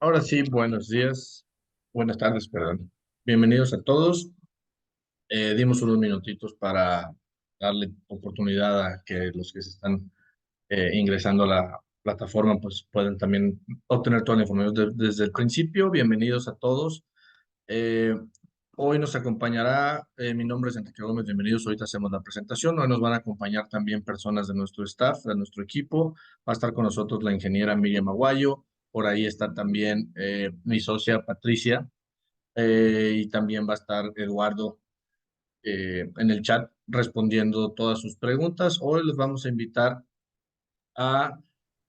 Ahora sí, buenos días, buenas tardes, perdón. Bienvenidos a todos. Dimos unos minutitos para darle oportunidad a que los que se están ingresando a la plataforma pues puedan también obtener toda la información desde el principio. Bienvenidos a todos. Eh, Hoy nos acompañará, mi nombre es Enrique Gómez, bienvenidos. Ahorita hacemos la presentación. Hoy nos van a acompañar también personas de nuestro staff, de nuestro equipo. Va a estar con nosotros la ingeniera Miriam Aguayo. Por ahí está también mi socia Patricia, y también va a estar Eduardo en el chat respondiendo todas sus preguntas. Hoy les vamos a invitar a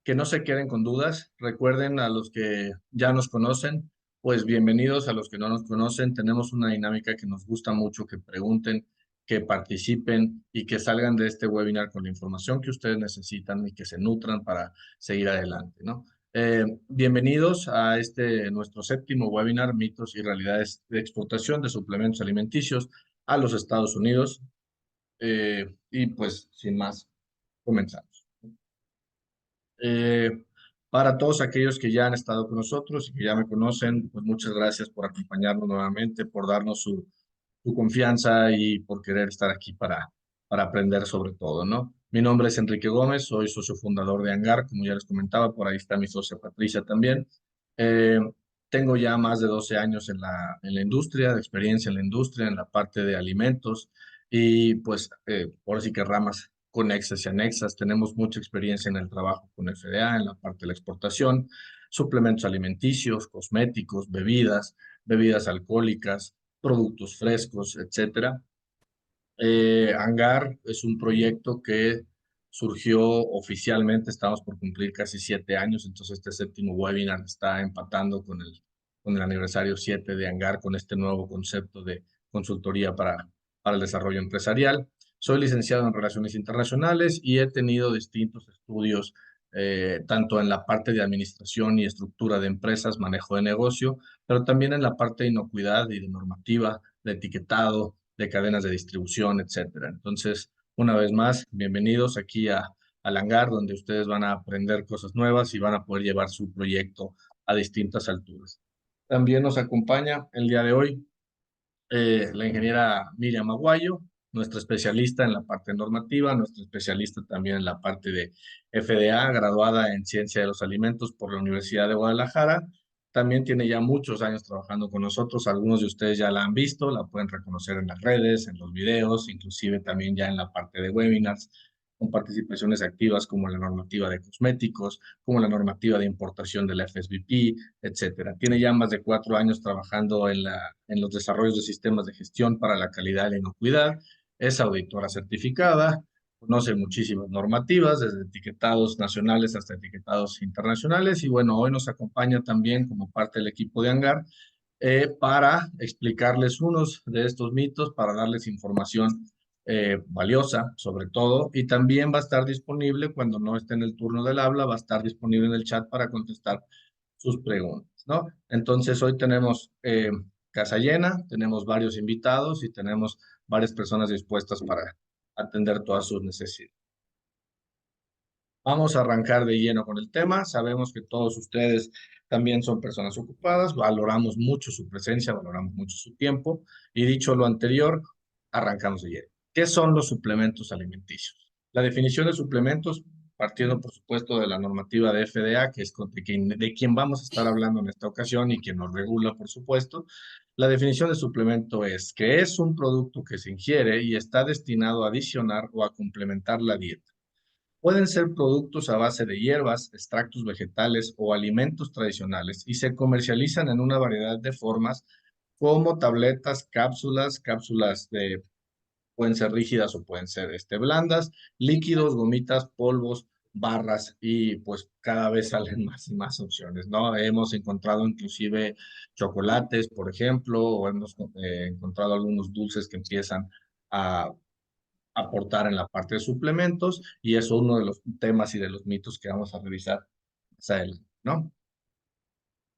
que no se queden con dudas. Recuerden a los que ya nos conocen, pues bienvenidos. A los que no nos conocen. Tenemos una dinámica que nos gusta mucho, que pregunten, que participen y que salgan de este webinar con la información que ustedes necesitan y que se nutran para seguir adelante, ¿no? Bienvenidos a este nuestro séptimo webinar, mitos y realidades de exportación de suplementos alimenticios a los Estados Unidos. Y pues sin más, comenzamos. Eh, para todos aquellos que ya han estado con nosotros y que ya me conocen, pues muchas gracias por acompañarnos nuevamente, por darnos su confianza y por querer estar aquí para aprender sobre todo, ¿no? Mi nombre es Enrique Gómez, soy socio fundador de Hangar, como ya les comentaba, por ahí está mi socia Patricia también. Eh, Tengo ya más de 12 años en la industria, de experiencia en la industria, en la parte de alimentos y pues ahora sí que ramas conexas y anexas. Tenemos mucha experiencia en el trabajo con FDA, en la parte de la exportación, suplementos alimenticios, cosméticos, bebidas alcohólicas, productos frescos, etcétera. Hangar es un proyecto que surgió oficialmente, estamos por cumplir casi 7 años, entonces este séptimo webinar está empatando con el aniversario 7 de Hangar, con este nuevo concepto de consultoría para el desarrollo empresarial. Soy licenciado en Relaciones Internacionales y he tenido distintos estudios, tanto en la parte de administración y estructura de empresas, manejo de negocio, pero también en la parte de inocuidad y de normativa, de etiquetado, de cadenas de distribución, etcétera. Entonces, una vez más, bienvenidos aquí al Hangar, donde ustedes van a aprender cosas nuevas y van a poder llevar su proyecto a distintas alturas. También nos acompaña el día de hoy la ingeniera Miriam Aguayo, nuestra especialista en la parte normativa, nuestra especialista también en la parte de FDA, graduada en Ciencia de los Alimentos por la Universidad de Guadalajara. También tiene ya muchos años trabajando con nosotros. Algunos de ustedes ya la han visto, la pueden reconocer en las redes, en los videos, inclusive también ya en la parte de webinars, con participaciones activas como la normativa de cosméticos, como la normativa de importación de la FSBP, etcétera. Tiene ya más de 4 años trabajando en los desarrollos de sistemas de gestión para la calidad y la inocuidad. Es auditora certificada, conoce muchísimas normativas, desde etiquetados nacionales hasta etiquetados internacionales. Y bueno, hoy nos acompaña también como parte del equipo de Hangar, para explicarles unos de estos mitos, para darles información valiosa sobre todo, y también va a estar disponible cuando no esté en el turno del habla, va a estar disponible en el chat para contestar sus preguntas, ¿no? Entonces hoy tenemos casa llena, tenemos varios invitados y tenemos varias personas dispuestas para atender todas sus necesidades. Vamos a arrancar de lleno con el tema. Sabemos que todos ustedes también son personas ocupadas, valoramos mucho su presencia, valoramos mucho su tiempo, y dicho lo anterior, arrancamos de lleno. ¿Qué son los suplementos alimenticios? La definición de suplementos, partiendo por supuesto de la normativa de FDA, que es de quien vamos a estar hablando en esta ocasión y quien nos regula, por supuesto. La definición de suplemento es que es un producto que se ingiere y está destinado a adicionar o a complementar la dieta. Pueden ser productos a base de hierbas, extractos vegetales o alimentos tradicionales, y se comercializan en una variedad de formas como tabletas, cápsulas de, pueden ser rígidas o pueden ser blandas, líquidos, gomitas, polvos, barras, y pues cada vez salen más y más opciones, ¿no? Hemos encontrado inclusive chocolates, por ejemplo, o hemos encontrado algunos dulces que empiezan a aportar en la parte de suplementos, y eso es uno de los temas y de los mitos que vamos a revisar más adelante, ¿no?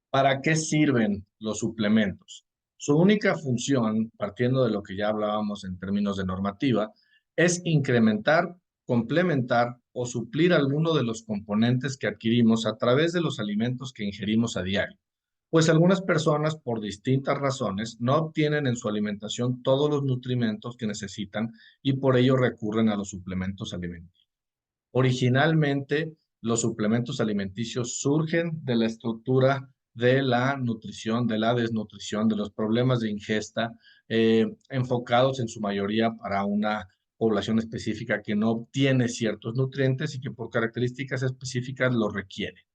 ¿Para qué sirven los suplementos? Su única función, partiendo de lo que ya hablábamos en términos de normativa, es incrementar, complementar o suplir alguno de los componentes que adquirimos a través de los alimentos que ingerimos a diario. Pues algunas personas, por distintas razones, no obtienen en su alimentación todos los nutrimentos que necesitan y por ello recurren a los suplementos alimenticios. Originalmente, los suplementos alimenticios surgen de la estructura de la nutrición, de la desnutrición, de los problemas de ingesta, enfocados en su mayoría para una población específica que no obtiene ciertos nutrientes y que por características específicas los requiere.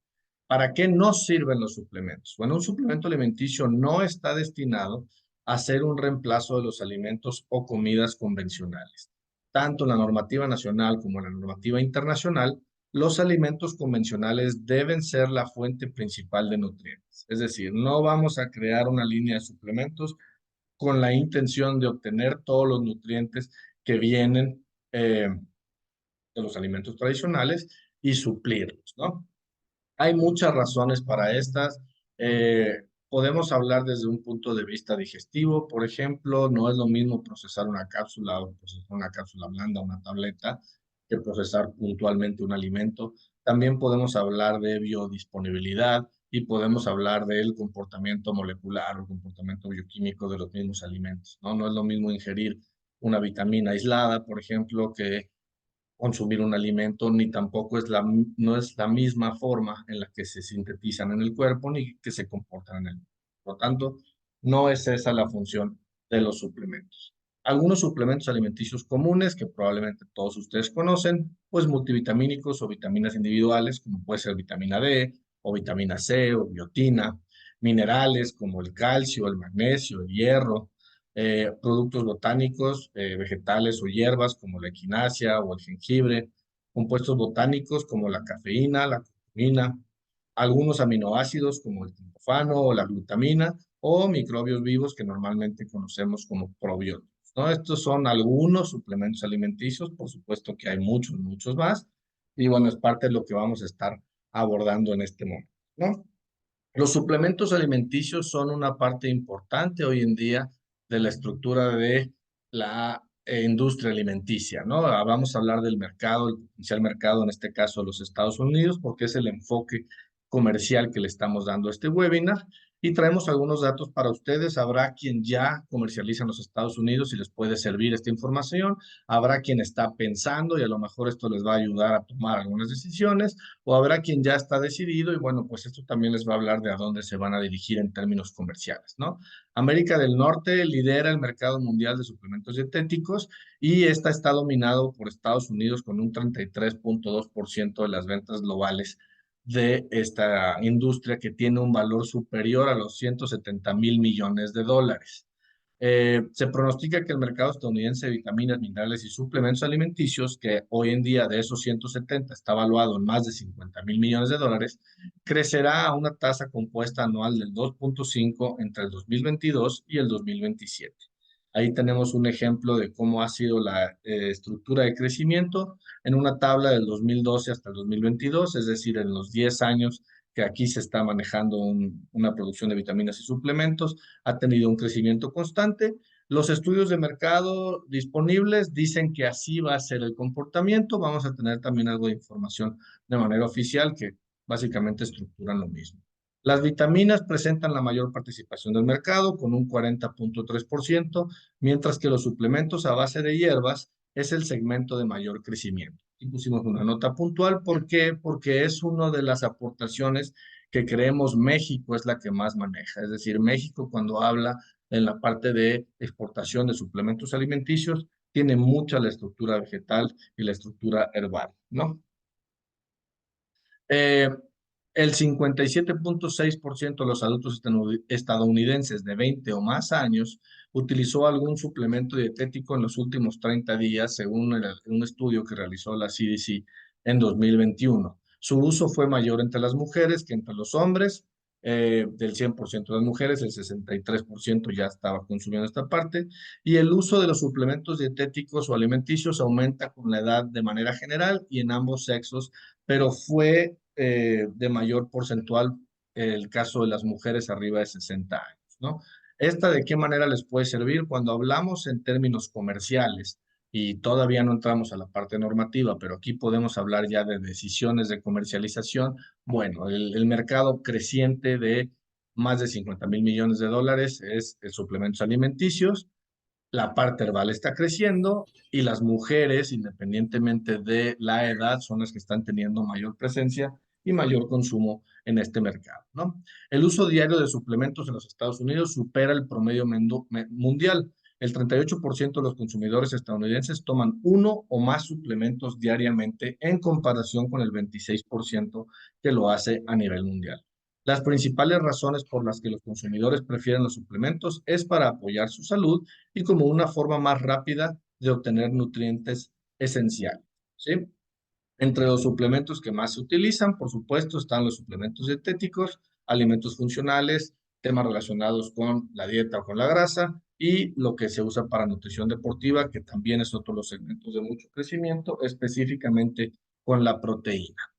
¿Para qué no sirven los suplementos? Bueno, un suplemento alimenticio no está destinado a ser un reemplazo de los alimentos o comidas convencionales. Tanto en la normativa nacional como en la normativa internacional, los alimentos convencionales deben ser la fuente principal de nutrientes. Es decir, no vamos a crear una línea de suplementos con la intención de obtener todos los nutrientes que vienen de los alimentos tradicionales y suplirlos, ¿no? Hay muchas razones para estas. Podemos hablar desde un punto de vista digestivo, por ejemplo, no es lo mismo procesar una cápsula o procesar una cápsula blanda, una tableta, que procesar puntualmente un alimento. También podemos hablar de biodisponibilidad y podemos hablar del comportamiento molecular o comportamiento bioquímico de los mismos alimentos, ¿no? No es lo mismo ingerir una vitamina aislada, por ejemplo, que consumir un alimento, ni tampoco es no es la misma forma en la que se sintetizan en el cuerpo ni que se comportan en el cuerpo. Por lo tanto, no es esa la función de los suplementos. Algunos suplementos alimenticios comunes que probablemente todos ustedes conocen, pues multivitamínicos o vitaminas individuales, como puede ser vitamina D o vitamina C o biotina, minerales como el calcio, el magnesio, el hierro, productos botánicos, vegetales o hierbas como la equinacia o el jengibre, compuestos botánicos como la cafeína, la curcumina, algunos aminoácidos como el triptofano o la glutamina, o microbios vivos que normalmente conocemos como probióticos, ¿no? Estos son algunos suplementos alimenticios, por supuesto que hay muchos, muchos más, y bueno, es parte de lo que vamos a estar abordando en este momento, ¿no? Los suplementos alimenticios son una parte importante hoy en día de la estructura de la industria alimenticia, ¿no? Vamos a hablar del mercado, el potencial mercado, en este caso los Estados Unidos, porque es el enfoque comercial que le estamos dando a este webinar. Y traemos algunos datos para ustedes. Habrá quien ya comercializa en los Estados Unidos y les puede servir esta información. Habrá quien está pensando y a lo mejor esto les va a ayudar a tomar algunas decisiones, o habrá quien ya está decidido y bueno, pues esto también les va a hablar de a dónde se van a dirigir en términos comerciales, ¿no? América del Norte lidera el mercado mundial de suplementos dietéticos y esta está dominado por Estados Unidos con un 33.2% de las ventas globales de esta industria, que tiene un valor superior a los 170.000 millones de dólares. Se pronostica que el mercado estadounidense de vitaminas, minerales y suplementos alimenticios, que hoy en día de esos 170 está valuado en más de 50.000 millones de dólares, crecerá a una tasa compuesta anual del 2.5 entre el 2022 y el 2027. Ahí tenemos un ejemplo de cómo ha sido la estructura de crecimiento en una tabla del 2012 hasta el 2022, es decir, en los 10 años que aquí se está manejando una producción de vitaminas y suplementos, ha tenido un crecimiento constante. Los estudios de mercado disponibles dicen que así va a ser el comportamiento. Vamos a tener también algo de información de manera oficial que básicamente estructuran lo mismo. Las vitaminas presentan la mayor participación del mercado con un 40.3%, mientras que los suplementos a base de hierbas es el segmento de mayor crecimiento. Y pusimos una nota puntual. ¿Por qué? Porque es una de las aportaciones que creemos México es la que más maneja. Es decir, México, cuando habla en la parte de exportación de suplementos alimenticios, tiene mucha la estructura vegetal y la estructura herbal, ¿no? Eh, el 57.6% de los adultos estadounidenses de 20 o más años utilizó algún suplemento dietético en los últimos 30 días, según un estudio que realizó la CDC en 2021. Su uso fue mayor entre las mujeres que entre los hombres. Del 100% de las mujeres, el 63% ya estaba consumiendo esta parte, y el uso de los suplementos dietéticos o alimenticios aumenta con la edad de manera general y en ambos sexos, pero fue de mayor porcentual el caso de las mujeres arriba de 60 años, ¿no? ¿Esta de qué manera les puede servir? Cuando hablamos en términos comerciales, y todavía no entramos a la parte normativa, pero aquí podemos hablar ya de decisiones de comercialización. Bueno, el mercado creciente de más de 50,000 millones de dólares es suplementos alimenticios. La parte herbal está creciendo y las mujeres, independientemente de la edad, son las que están teniendo mayor presencia y mayor consumo en este mercado, ¿no? El uso diario de suplementos en los Estados Unidos supera el promedio mundial. El 38% de los consumidores estadounidenses toman uno o más suplementos diariamente en comparación con el 26% que lo hace a nivel mundial. Las principales razones por las que los consumidores prefieren los suplementos es para apoyar su salud y como una forma más rápida de obtener nutrientes esenciales, ¿sí? Entre los suplementos que más se utilizan, por supuesto, están los suplementos dietéticos, alimentos funcionales, temas relacionados con la dieta o con la grasa y lo que se usa para nutrición deportiva, que también es otro de los segmentos de mucho crecimiento, específicamente con la proteína.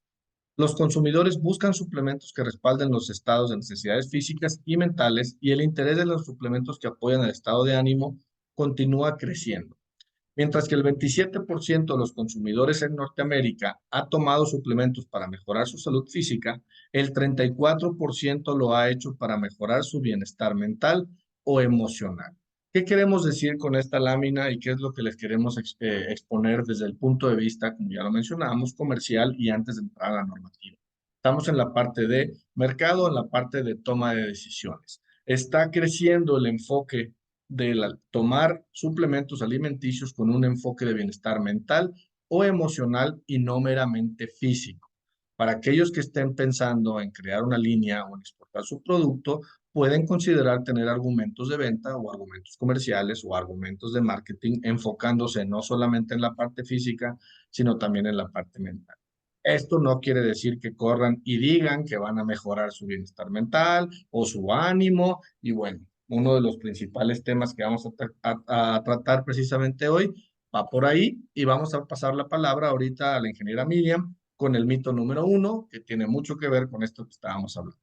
Los consumidores buscan suplementos que respalden los estados de necesidades físicas y mentales y el interés de los suplementos que apoyan el estado de ánimo continúa creciendo. Mientras que el 27% de los consumidores en Norteamérica ha tomado suplementos para mejorar su salud física, el 34% lo ha hecho para mejorar su bienestar mental o emocional. ¿Qué queremos decir con esta lámina y qué es lo que les queremos exponer desde el punto de vista, como ya lo mencionábamos, comercial y antes de entrar a la normativa? Estamos en la parte de mercado, en la parte de toma de decisiones. Está creciendo el enfoque de tomar suplementos alimenticios con un enfoque de bienestar mental o emocional y no meramente físico. Para aquellos que estén pensando en crear una línea o en exportar su producto, pueden considerar tener argumentos de venta o argumentos comerciales o argumentos de marketing enfocándose no solamente en la parte física, sino también en la parte mental. Esto no quiere decir que corran y digan que van a mejorar su bienestar mental o su ánimo. Y bueno, uno de los principales temas que vamos a tratar precisamente hoy va por ahí y vamos a pasar la palabra ahorita a la ingeniera Miriam con el mito número 1, que tiene mucho que ver con esto que estábamos hablando.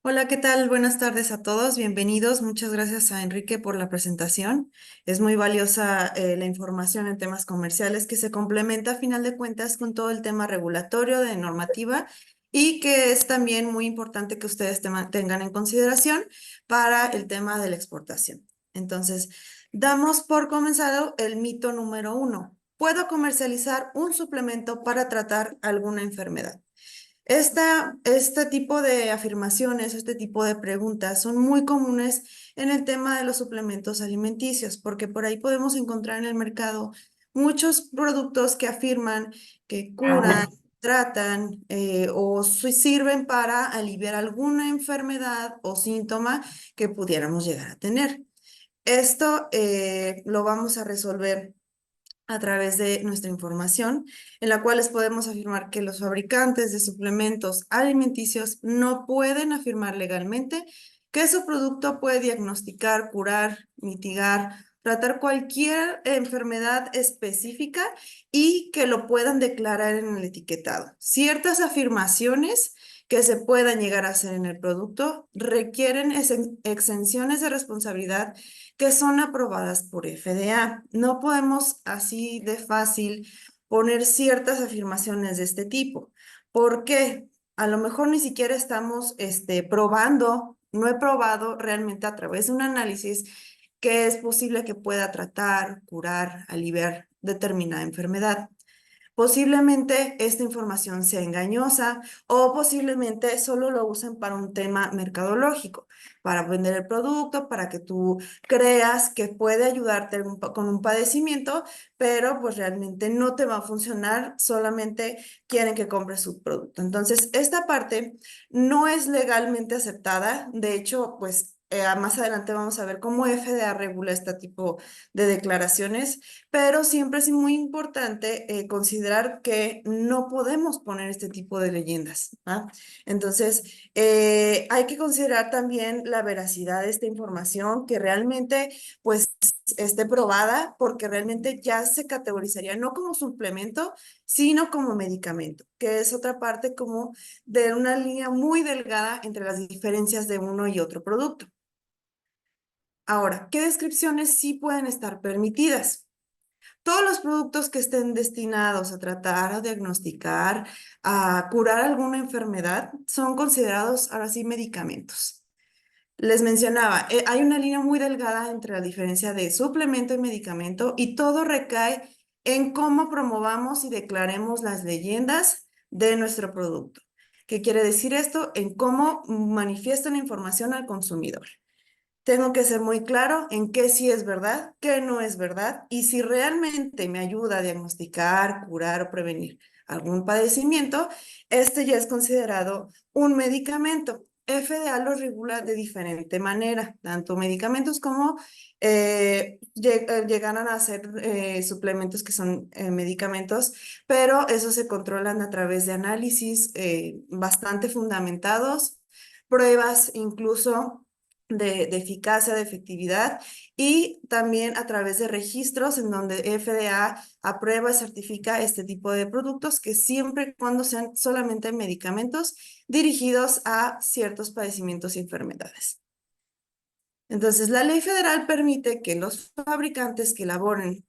Hola, ¿qué tal? Buenas tardes a todos. Bienvenidos. Muchas gracias a Enrique por la presentación. Es muy valiosa la información en temas comerciales que se complementa a final de cuentas con todo el tema regulatorio de normativa y que es también muy importante que ustedes tengan en consideración para el tema de la exportación. Entonces, damos por comenzado el mito número 1. ¿Puedo comercializar un suplemento para tratar alguna enfermedad? Este tipo de afirmaciones, este tipo de preguntas son muy comunes en el tema de los suplementos alimenticios, porque por ahí podemos encontrar en el mercado muchos productos que afirman que curan, tratan o sirven para aliviar alguna enfermedad o síntoma que pudiéramos llegar a tener. Esto lo vamos a resolver a través de nuestra información, en la cual les podemos afirmar que los fabricantes de suplementos alimenticios no pueden afirmar legalmente que su producto puede diagnosticar, curar, mitigar, tratar cualquier enfermedad específica y que lo puedan declarar en el etiquetado. Ciertas afirmaciones que se puedan llegar a hacer en el producto requieren exenciones de responsabilidad que son aprobadas por FDA. No podemos así de fácil poner ciertas afirmaciones de este tipo. ¿Por qué? A lo mejor ni siquiera estamos probando, no he probado realmente a través de un análisis que es posible que pueda tratar, curar, aliviar determinada enfermedad. Posiblemente esta información sea engañosa o posiblemente solo lo usen para un tema mercadológico, para vender el producto, para que tú creas que puede ayudarte con un padecimiento, pero pues realmente no te va a funcionar, solamente quieren que compres su producto. Entonces, esta parte no es legalmente aceptada. De hecho, pues más adelante vamos a ver cómo FDA regula este tipo de declaraciones, pero siempre es muy importante considerar que no podemos poner este tipo de leyendas, ¿va? Entonces, hay que considerar también la veracidad de esta información, que realmente pues esté probada, porque realmente ya se categorizaría no como suplemento, sino como medicamento, que es otra parte como de una línea muy delgada entre las diferencias de uno y otro producto. Ahora, ¿qué descripciones sí pueden estar permitidas? todos los productos que estén destinados a tratar, a diagnosticar, a curar alguna enfermedad, son considerados ahora sí medicamentos. Les mencionaba, hay una línea muy delgada entre la diferencia de suplemento y medicamento y todo recae en cómo promovamos y declaremos las leyendas de nuestro producto. ¿Qué quiere decir esto? En cómo manifiestan la información al consumidor. Tengo que ser muy claro en qué sí es verdad, qué no es verdad y si realmente me ayuda a diagnosticar, curar o prevenir algún padecimiento, este ya es considerado un medicamento. FDA lo regula de diferente manera, tanto medicamentos como llegaran a ser suplementos que son medicamentos, pero eso se controlan a través de análisis bastante fundamentados, pruebas incluso de eficacia, de efectividad y también a través de registros en donde FDA aprueba y certifica este tipo de productos que siempre y cuando sean solamente medicamentos dirigidos a ciertos padecimientos y enfermedades. Entonces, la ley federal permite que los fabricantes que elaboren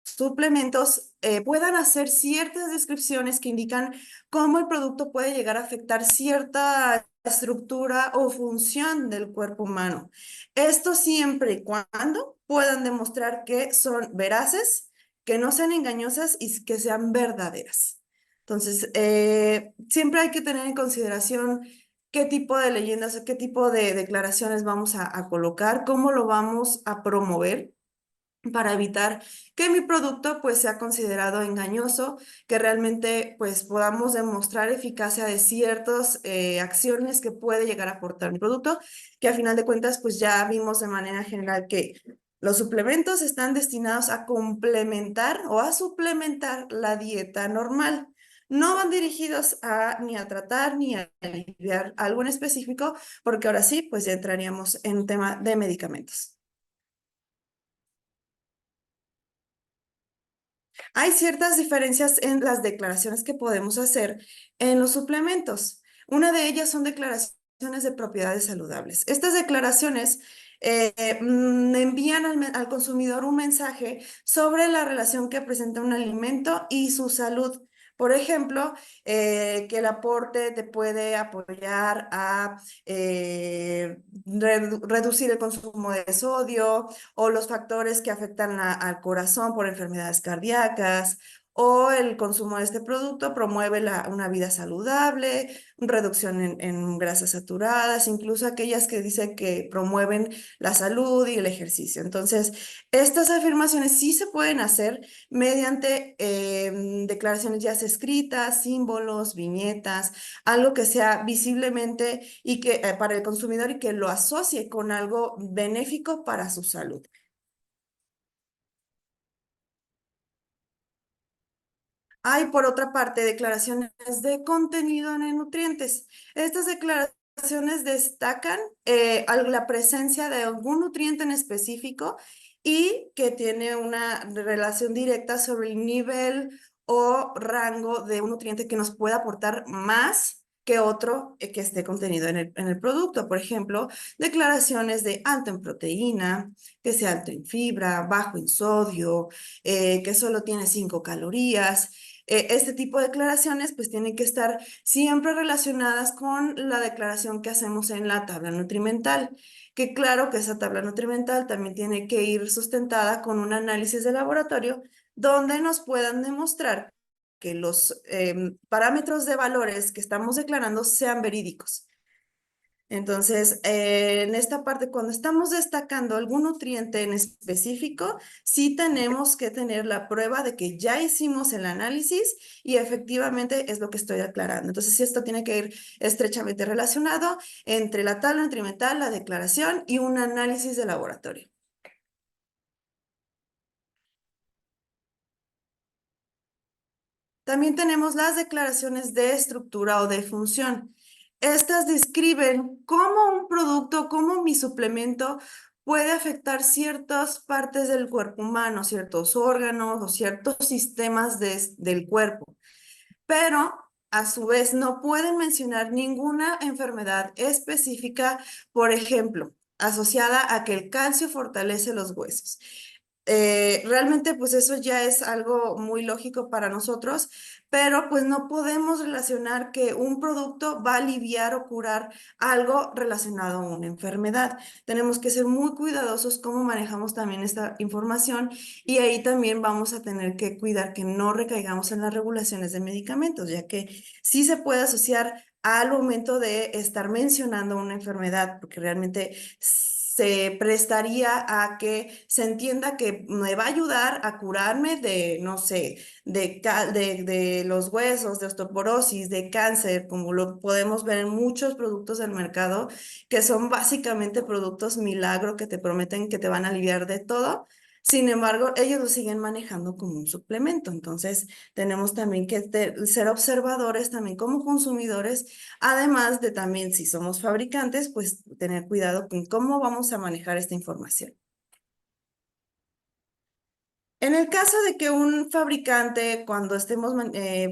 suplementos puedan hacer ciertas descripciones que indican cómo el producto puede llegar a afectar cierta estructura o función del cuerpo humano. Esto siempre y cuando puedan demostrar que son veraces, que no sean engañosas y que sean verdaderas. Entonces, siempre hay que tener en consideración qué tipo de leyendas o qué tipo de declaraciones vamos a colocar, cómo lo vamos a promover para evitar que mi producto pues sea considerado engañoso, que realmente pues podamos demostrar eficacia de ciertas acciones que puede llegar a aportar mi producto, que a final de cuentas pues ya vimos de manera general que los suplementos están destinados a complementar o a suplementar la dieta normal. No van dirigidos a ni a tratar ni a aliviar algo en específico, porque ahora sí, pues ya entraríamos en un tema de medicamentos. Hay ciertas diferencias en las declaraciones que podemos hacer en los suplementos. Una de ellas son declaraciones de propiedades saludables. Estas declaraciones envían al consumidor un mensaje sobre la relación que presenta un alimento y su salud. Por ejemplo, que el aporte te puede apoyar a reducir el consumo de sodio, o los factores que afectan al corazón por enfermedades cardíacas, o el consumo de este producto promueve una vida saludable, reducción en grasas saturadas, incluso aquellas que dicen que promueven la salud y el ejercicio. Entonces, estas afirmaciones sí se pueden hacer mediante declaraciones ya sea escritas, símbolos, viñetas, algo que sea visiblemente y que para el consumidor y que lo asocie con algo benéfico para su salud. Hay, por otra parte, declaraciones de contenido en nutrientes. Estas declaraciones destacan la presencia de algún nutriente en específico y que tiene una relación directa sobre el nivel o rango de un nutriente que nos pueda aportar más que otro que esté contenido en el producto. Por ejemplo, declaraciones de alto en proteína, que sea alto en fibra, bajo en sodio, que solo tiene 5 calorías. Este tipo de declaraciones pues tienen que estar siempre relacionadas con la declaración que hacemos en la tabla nutrimental, que claro que esa tabla nutrimental también tiene que ir sustentada con un análisis de laboratorio donde nos puedan demostrar que los parámetros de valores que estamos declarando sean verídicos. Entonces, en esta parte, cuando estamos destacando algún nutriente en específico, sí tenemos que tener la prueba de que ya hicimos el análisis y efectivamente es lo que estoy aclarando. Entonces, sí, esto tiene que ir estrechamente relacionado entre la tabla nutrimental, la declaración y un análisis de laboratorio. También tenemos las declaraciones de estructura o de función. Estas describen cómo un producto, cómo mi suplemento puede afectar ciertas partes del cuerpo humano, ciertos órganos o ciertos sistemas del cuerpo, pero a su vez no pueden mencionar ninguna enfermedad específica, por ejemplo, asociada a que el calcio fortalece los huesos. Realmente pues eso ya es algo muy lógico para nosotros, pero pues no podemos relacionar que un producto va a aliviar o curar algo relacionado a una enfermedad. Tenemos que ser muy cuidadosos cómo manejamos también esta información y ahí también vamos a tener que cuidar que no recaigamos en las regulaciones de medicamentos, ya que sí se puede asociar al momento de estar mencionando una enfermedad, porque realmente se prestaría a que se entienda que me va a ayudar a curarme de, no sé, de los huesos, de osteoporosis, de cáncer, como lo podemos ver en muchos productos del mercado, que son básicamente productos milagro que te prometen que te van a aliviar de todo. Sin embargo, ellos lo siguen manejando como un suplemento. Entonces, tenemos también que ser observadores también como consumidores, además de también si somos fabricantes, pues tener cuidado con cómo vamos a manejar esta información. En el caso de que un fabricante, cuando estemos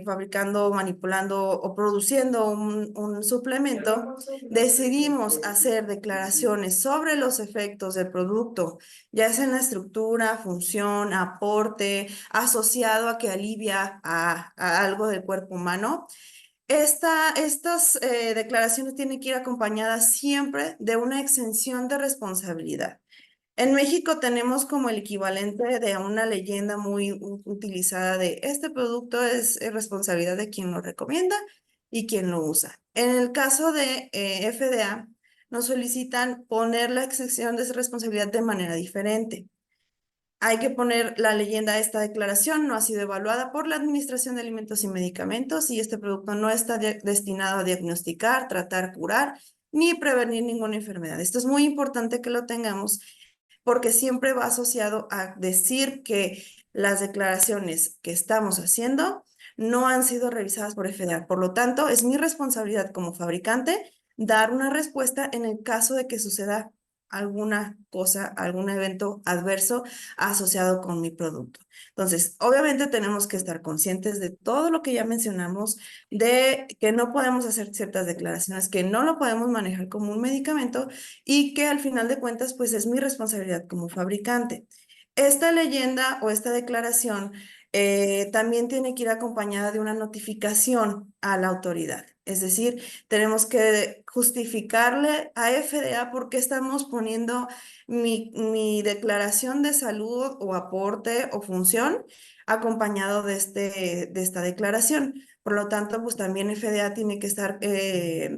fabricando, manipulando o produciendo un suplemento, decidimos hacer declaraciones sobre los efectos del producto, ya sea en la estructura, función, aporte, asociado a que alivia a algo del cuerpo humano, estas declaraciones tienen que ir acompañadas siempre de una exención de responsabilidad. En México tenemos como el equivalente de una leyenda muy utilizada de este producto es responsabilidad de quien lo recomienda y quien lo usa. En el caso de FDA, nos solicitan poner la exención de responsabilidad de manera diferente. Hay que poner la leyenda, esta declaración no ha sido evaluada por la Administración de Alimentos y Medicamentos y este producto no está destinado a diagnosticar, tratar, curar ni prevenir ninguna enfermedad. Esto es muy importante que lo tengamos porque siempre va asociado a decir que las declaraciones que estamos haciendo no han sido revisadas por FDA. Por lo tanto, es mi responsabilidad como fabricante dar una respuesta en el caso de que suceda alguna cosa, algún evento adverso asociado con mi producto. Entonces, obviamente tenemos que estar conscientes de todo lo que ya mencionamos, de que no podemos hacer ciertas declaraciones, que no lo podemos manejar como un medicamento y que al final de cuentas, pues es mi responsabilidad como fabricante. Esta leyenda o esta declaración también tiene que ir acompañada de una notificación a la autoridad. Es decir, tenemos que justificarle a FDA por qué estamos poniendo mi declaración de salud o aporte o función acompañado de esta declaración. Por lo tanto, pues también FDA tiene que estar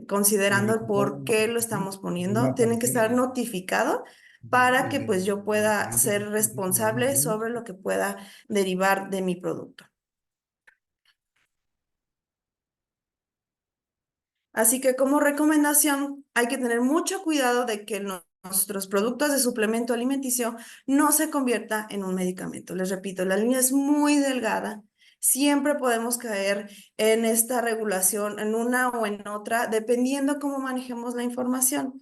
considerando el por qué lo estamos poniendo, tiene que estar notificado para que pues yo pueda ser responsable sobre lo que pueda derivar de mi producto. Así que como recomendación, hay que tener mucho cuidado de que nuestros productos de suplemento alimenticio no se convierta en un medicamento. Les repito, la línea es muy delgada. Siempre podemos caer en esta regulación, en una o en otra, dependiendo cómo manejemos la información.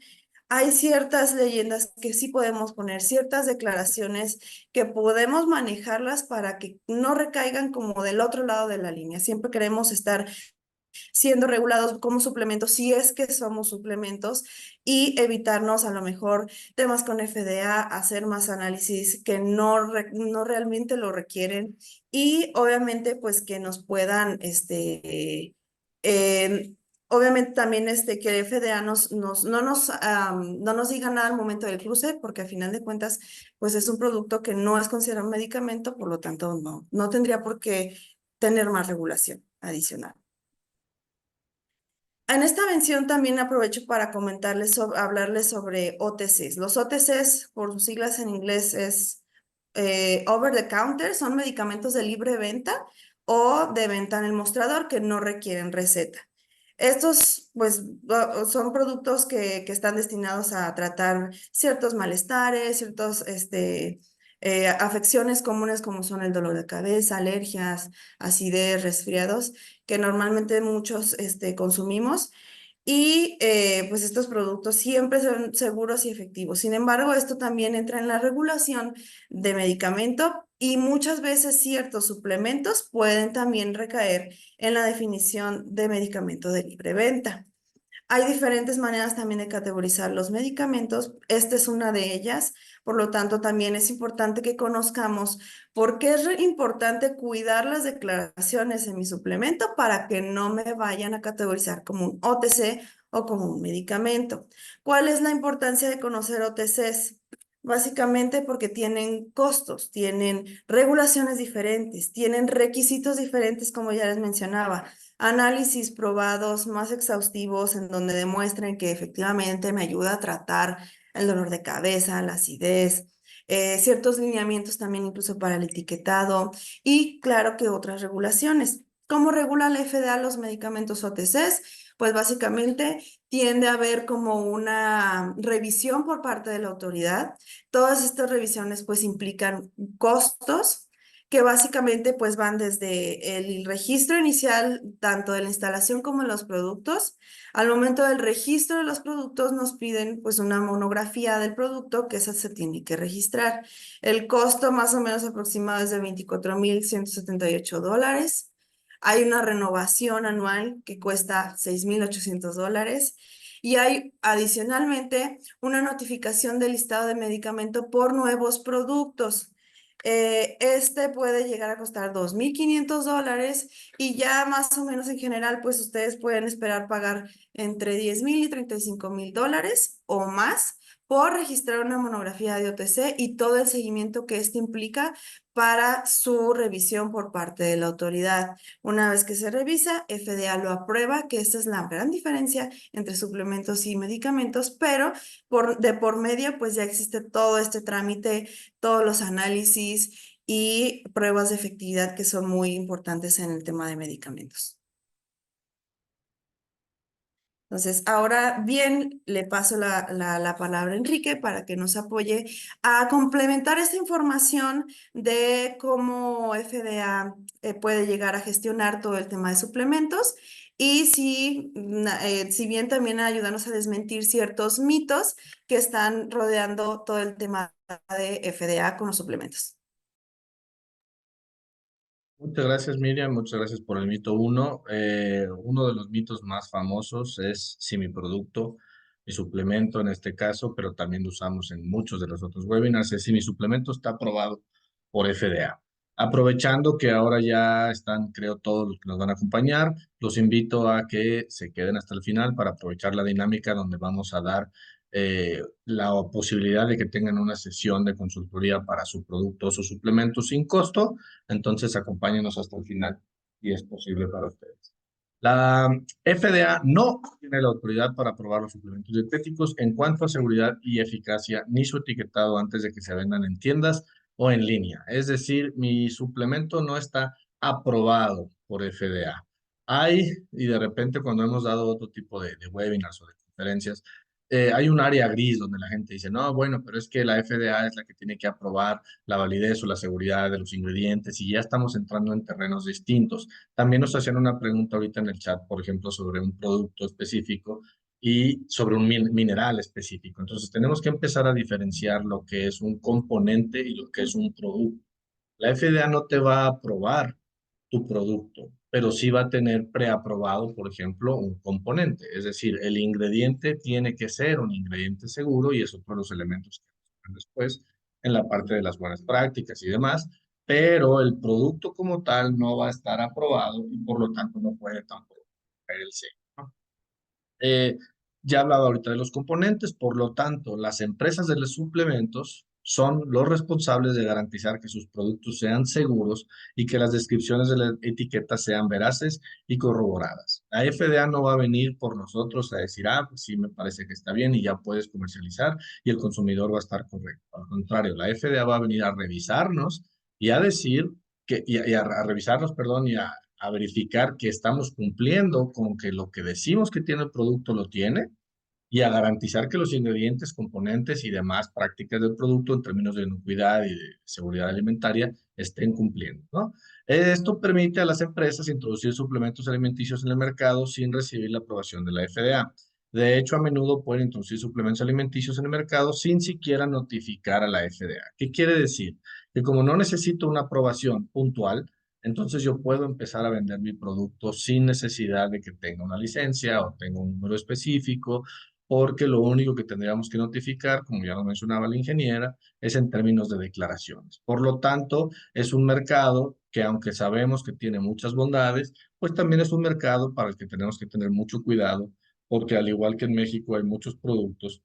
Hay ciertas leyendas que sí podemos poner, ciertas declaraciones que podemos manejarlas para que no recaigan como del otro lado de la línea. Siempre queremos estar siendo regulados como suplementos, si es que somos suplementos, y evitarnos a lo mejor temas con FDA, hacer más análisis que no realmente lo requieren y obviamente pues que nos puedan, eh, obviamente también que FDA no nos diga nada al momento del cruce, porque al final de cuentas pues es un producto que no es considerado un medicamento, por lo tanto no tendría por qué tener más regulación adicional. En esta mención también aprovecho para hablarles sobre OTCs. Los OTCs, por sus siglas en inglés, es over the counter, son medicamentos de libre venta o de venta en el mostrador que no requieren receta. Estos, pues, son productos que están destinados a tratar ciertos malestares, ciertas afecciones comunes como son el dolor de cabeza, alergias, acidez, resfriados que normalmente muchos consumimos y pues estos productos siempre son seguros y efectivos. Sin embargo, esto también entra en la regulación de medicamento y muchas veces ciertos suplementos pueden también recaer en la definición de medicamento de libre venta. Hay diferentes maneras también de categorizar los medicamentos. Esta es una de ellas. Por lo tanto, también es importante que conozcamos por qué es importante cuidar las declaraciones en mi suplemento para que no me vayan a categorizar como un OTC o como un medicamento. ¿Cuál es la importancia de conocer OTCs? Básicamente porque tienen costos, tienen regulaciones diferentes, tienen requisitos diferentes, como ya les mencionaba, análisis probados más exhaustivos en donde demuestren que efectivamente me ayuda a tratar el dolor de cabeza, la acidez, ciertos lineamientos también incluso para el etiquetado y claro que otras regulaciones. ¿Cómo regula la FDA los medicamentos OTCs? Pues básicamente tiende a haber como una revisión por parte de la autoridad. Todas estas revisiones pues implican costos que básicamente pues van desde el registro inicial tanto de la instalación como de los productos. Al momento del registro de los productos nos piden pues una monografía del producto que esa se tiene que registrar. El costo más o menos aproximado es de $24,178. Hay una renovación anual que cuesta $6,800. Y hay adicionalmente una notificación del listado de medicamento por nuevos productos. Este puede llegar a costar $2,500 y ya más o menos en general, pues ustedes pueden esperar pagar entre $10,000 y $35,000 o más por registrar una monografía de OTC y todo el seguimiento que esto implica para su revisión por parte de la autoridad. Una vez que se revisa, FDA lo aprueba, que esta es la gran diferencia entre suplementos y medicamentos, pero de por medio, pues ya existe todo este trámite, todos los análisis y pruebas de efectividad que son muy importantes en el tema de medicamentos. Entonces, ahora bien, le paso la palabra a Enrique para que nos apoye a complementar esta información de cómo FDA puede llegar a gestionar todo el tema de suplementos y si bien también ayudarnos a desmentir ciertos mitos que están rodeando todo el tema de FDA con los suplementos. Muchas gracias, Miriam. Muchas gracias por el mito uno. Uno de los mitos más famosos es si mi producto, mi suplemento en este caso, pero también lo usamos en muchos de los otros webinars, es si mi suplemento está aprobado por FDA. Aprovechando que ahora ya están, creo, todos los que nos van a acompañar, los invito a que se queden hasta el final para aprovechar la dinámica donde vamos a dar la posibilidad de que tengan una sesión de consultoría para su producto o su suplemento sin costo. Entonces, acompáñenos hasta el final y es posible para ustedes. La FDA no tiene la autoridad para aprobar los suplementos dietéticos en cuanto a seguridad y eficacia, ni su etiquetado antes de que se vendan en tiendas o en línea. Es decir, mi suplemento no está aprobado por FDA. Hay, y de repente cuando hemos dado otro tipo de webinars o de conferencias, hay un área gris donde la gente dice, no, bueno, pero es que la FDA es la que tiene que aprobar la validez o la seguridad de los ingredientes y ya estamos entrando en terrenos distintos. También nos hacían una pregunta ahorita en el chat, por ejemplo, sobre un producto específico y sobre un mineral específico. Entonces tenemos que empezar a diferenciar lo que es un componente y lo que es un producto. La FDA no te va a aprobar tu producto, pero sí va a tener preaprobado, por ejemplo, un componente. Es decir, el ingrediente tiene que ser un ingrediente seguro y es otro de los elementos que vamos a ver después en la parte de las buenas prácticas y demás, pero el producto como tal no va a estar aprobado y por lo tanto no puede tampoco caer el sello, ¿no? Ya he hablado ahorita de los componentes, por lo tanto, las empresas de los suplementos son los responsables de garantizar que sus productos sean seguros y que las descripciones de la etiqueta sean veraces y corroboradas. La FDA no va a venir por nosotros a decir, ah, pues sí, me parece que está bien y ya puedes comercializar y el consumidor va a estar correcto. Al contrario, la FDA va a venir a revisarnos y a decir a revisarnos, perdón, a verificar que estamos cumpliendo con que lo que decimos que tiene el producto lo tiene y a garantizar que los ingredientes, componentes y demás prácticas del producto en términos de inocuidad y de seguridad alimentaria estén cumpliendo, ¿no? Esto permite a las empresas introducir suplementos alimenticios en el mercado sin recibir la aprobación de la FDA. De hecho, a menudo pueden introducir suplementos alimenticios en el mercado sin siquiera notificar a la FDA. ¿Qué quiere decir? Que como no necesito una aprobación puntual, Entonces yo puedo empezar a vender mi producto sin necesidad de que tenga una licencia o tenga un número específico, porque lo único que tendríamos que notificar, como ya lo mencionaba la ingeniera, es en términos de declaraciones. Por lo tanto, es un mercado que, aunque sabemos que tiene muchas bondades, pues también es un mercado para el que tenemos que tener mucho cuidado, porque al igual que en México hay muchos productos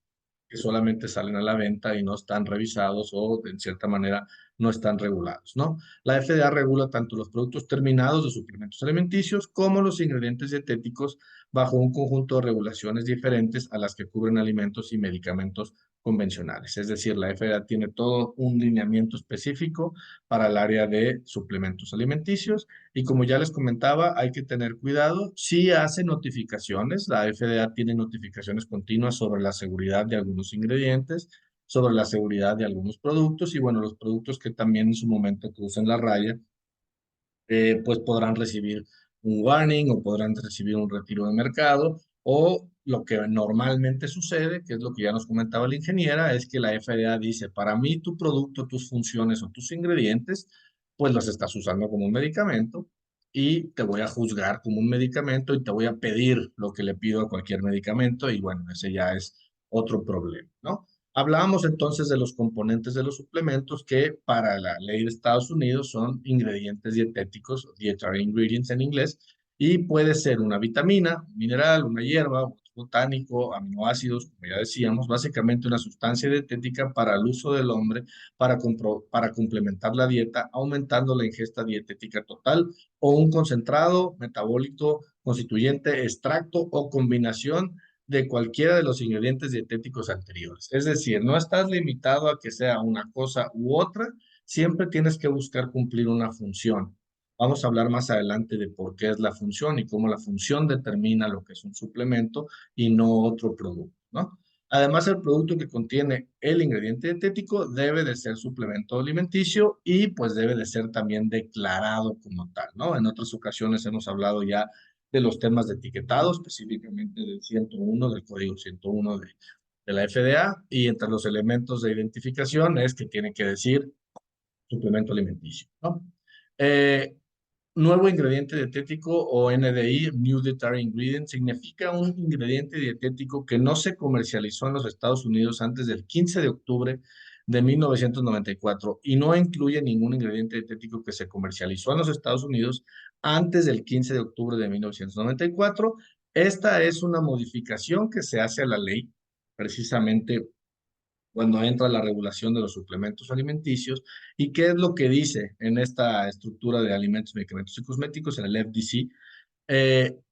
que solamente salen a la venta y no están revisados o, en cierta manera, no están regulados, ¿no? La FDA regula tanto los productos terminados de suplementos alimenticios como los ingredientes dietéticos bajo un conjunto de regulaciones diferentes a las que cubren alimentos y medicamentos convencionales. Es decir, la FDA tiene todo un lineamiento específico para el área de suplementos alimenticios y, como ya les comentaba, hay que tener cuidado. Sí hace notificaciones, la FDA tiene notificaciones continuas sobre la seguridad de algunos ingredientes, sobre la seguridad de algunos productos y, bueno, los productos que también en su momento crucen la raya, pues podrán recibir un warning o podrán recibir un retiro de mercado, o lo que normalmente sucede, que es lo que ya nos comentaba la ingeniera, es que la FDA dice: para mí tu producto, tus funciones o tus ingredientes, pues los estás usando como un medicamento y te voy a juzgar como un medicamento y te voy a pedir lo que le pido a cualquier medicamento, y bueno, ese ya es otro problema, ¿no? Hablábamos entonces de los componentes de los suplementos, que para la ley de Estados Unidos son ingredientes dietéticos, dietary ingredients en inglés, y puede ser una vitamina, un mineral, una hierba, un botánico, aminoácidos, como ya decíamos, básicamente una sustancia dietética para el uso del hombre, para complementar la dieta, aumentando la ingesta dietética total, o un concentrado metabólico constituyente, extracto o combinación de cualquiera de los ingredientes dietéticos anteriores. Es decir, no estás limitado a que sea una cosa u otra, siempre tienes que buscar cumplir una función. Vamos a hablar más adelante de por qué es la función y cómo la función determina lo que es un suplemento y no otro producto, ¿no? Además, el producto que contiene el ingrediente dietético debe de ser suplemento alimenticio y pues debe de ser también declarado como tal, ¿no? En otras ocasiones hemos hablado ya de los temas de etiquetado, específicamente del 101, del código 101 de la FDA, y entre los elementos de identificación es que tiene que decir suplemento alimenticio, ¿no? Eh, Nuevo ingrediente dietético o NDI, New Dietary Ingredient, significa un ingrediente dietético que no se comercializó en los Estados Unidos antes del 15 de octubre de 1994 y no incluye ningún ingrediente dietético que se comercializó en los Estados Unidos antes del 15 de octubre de 1994. Esta es una modificación que se hace a la ley precisamente cuando entra la regulación de los suplementos alimenticios. ¿Y qué es lo que dice en esta estructura de alimentos, medicamentos y cosméticos, en el FDC?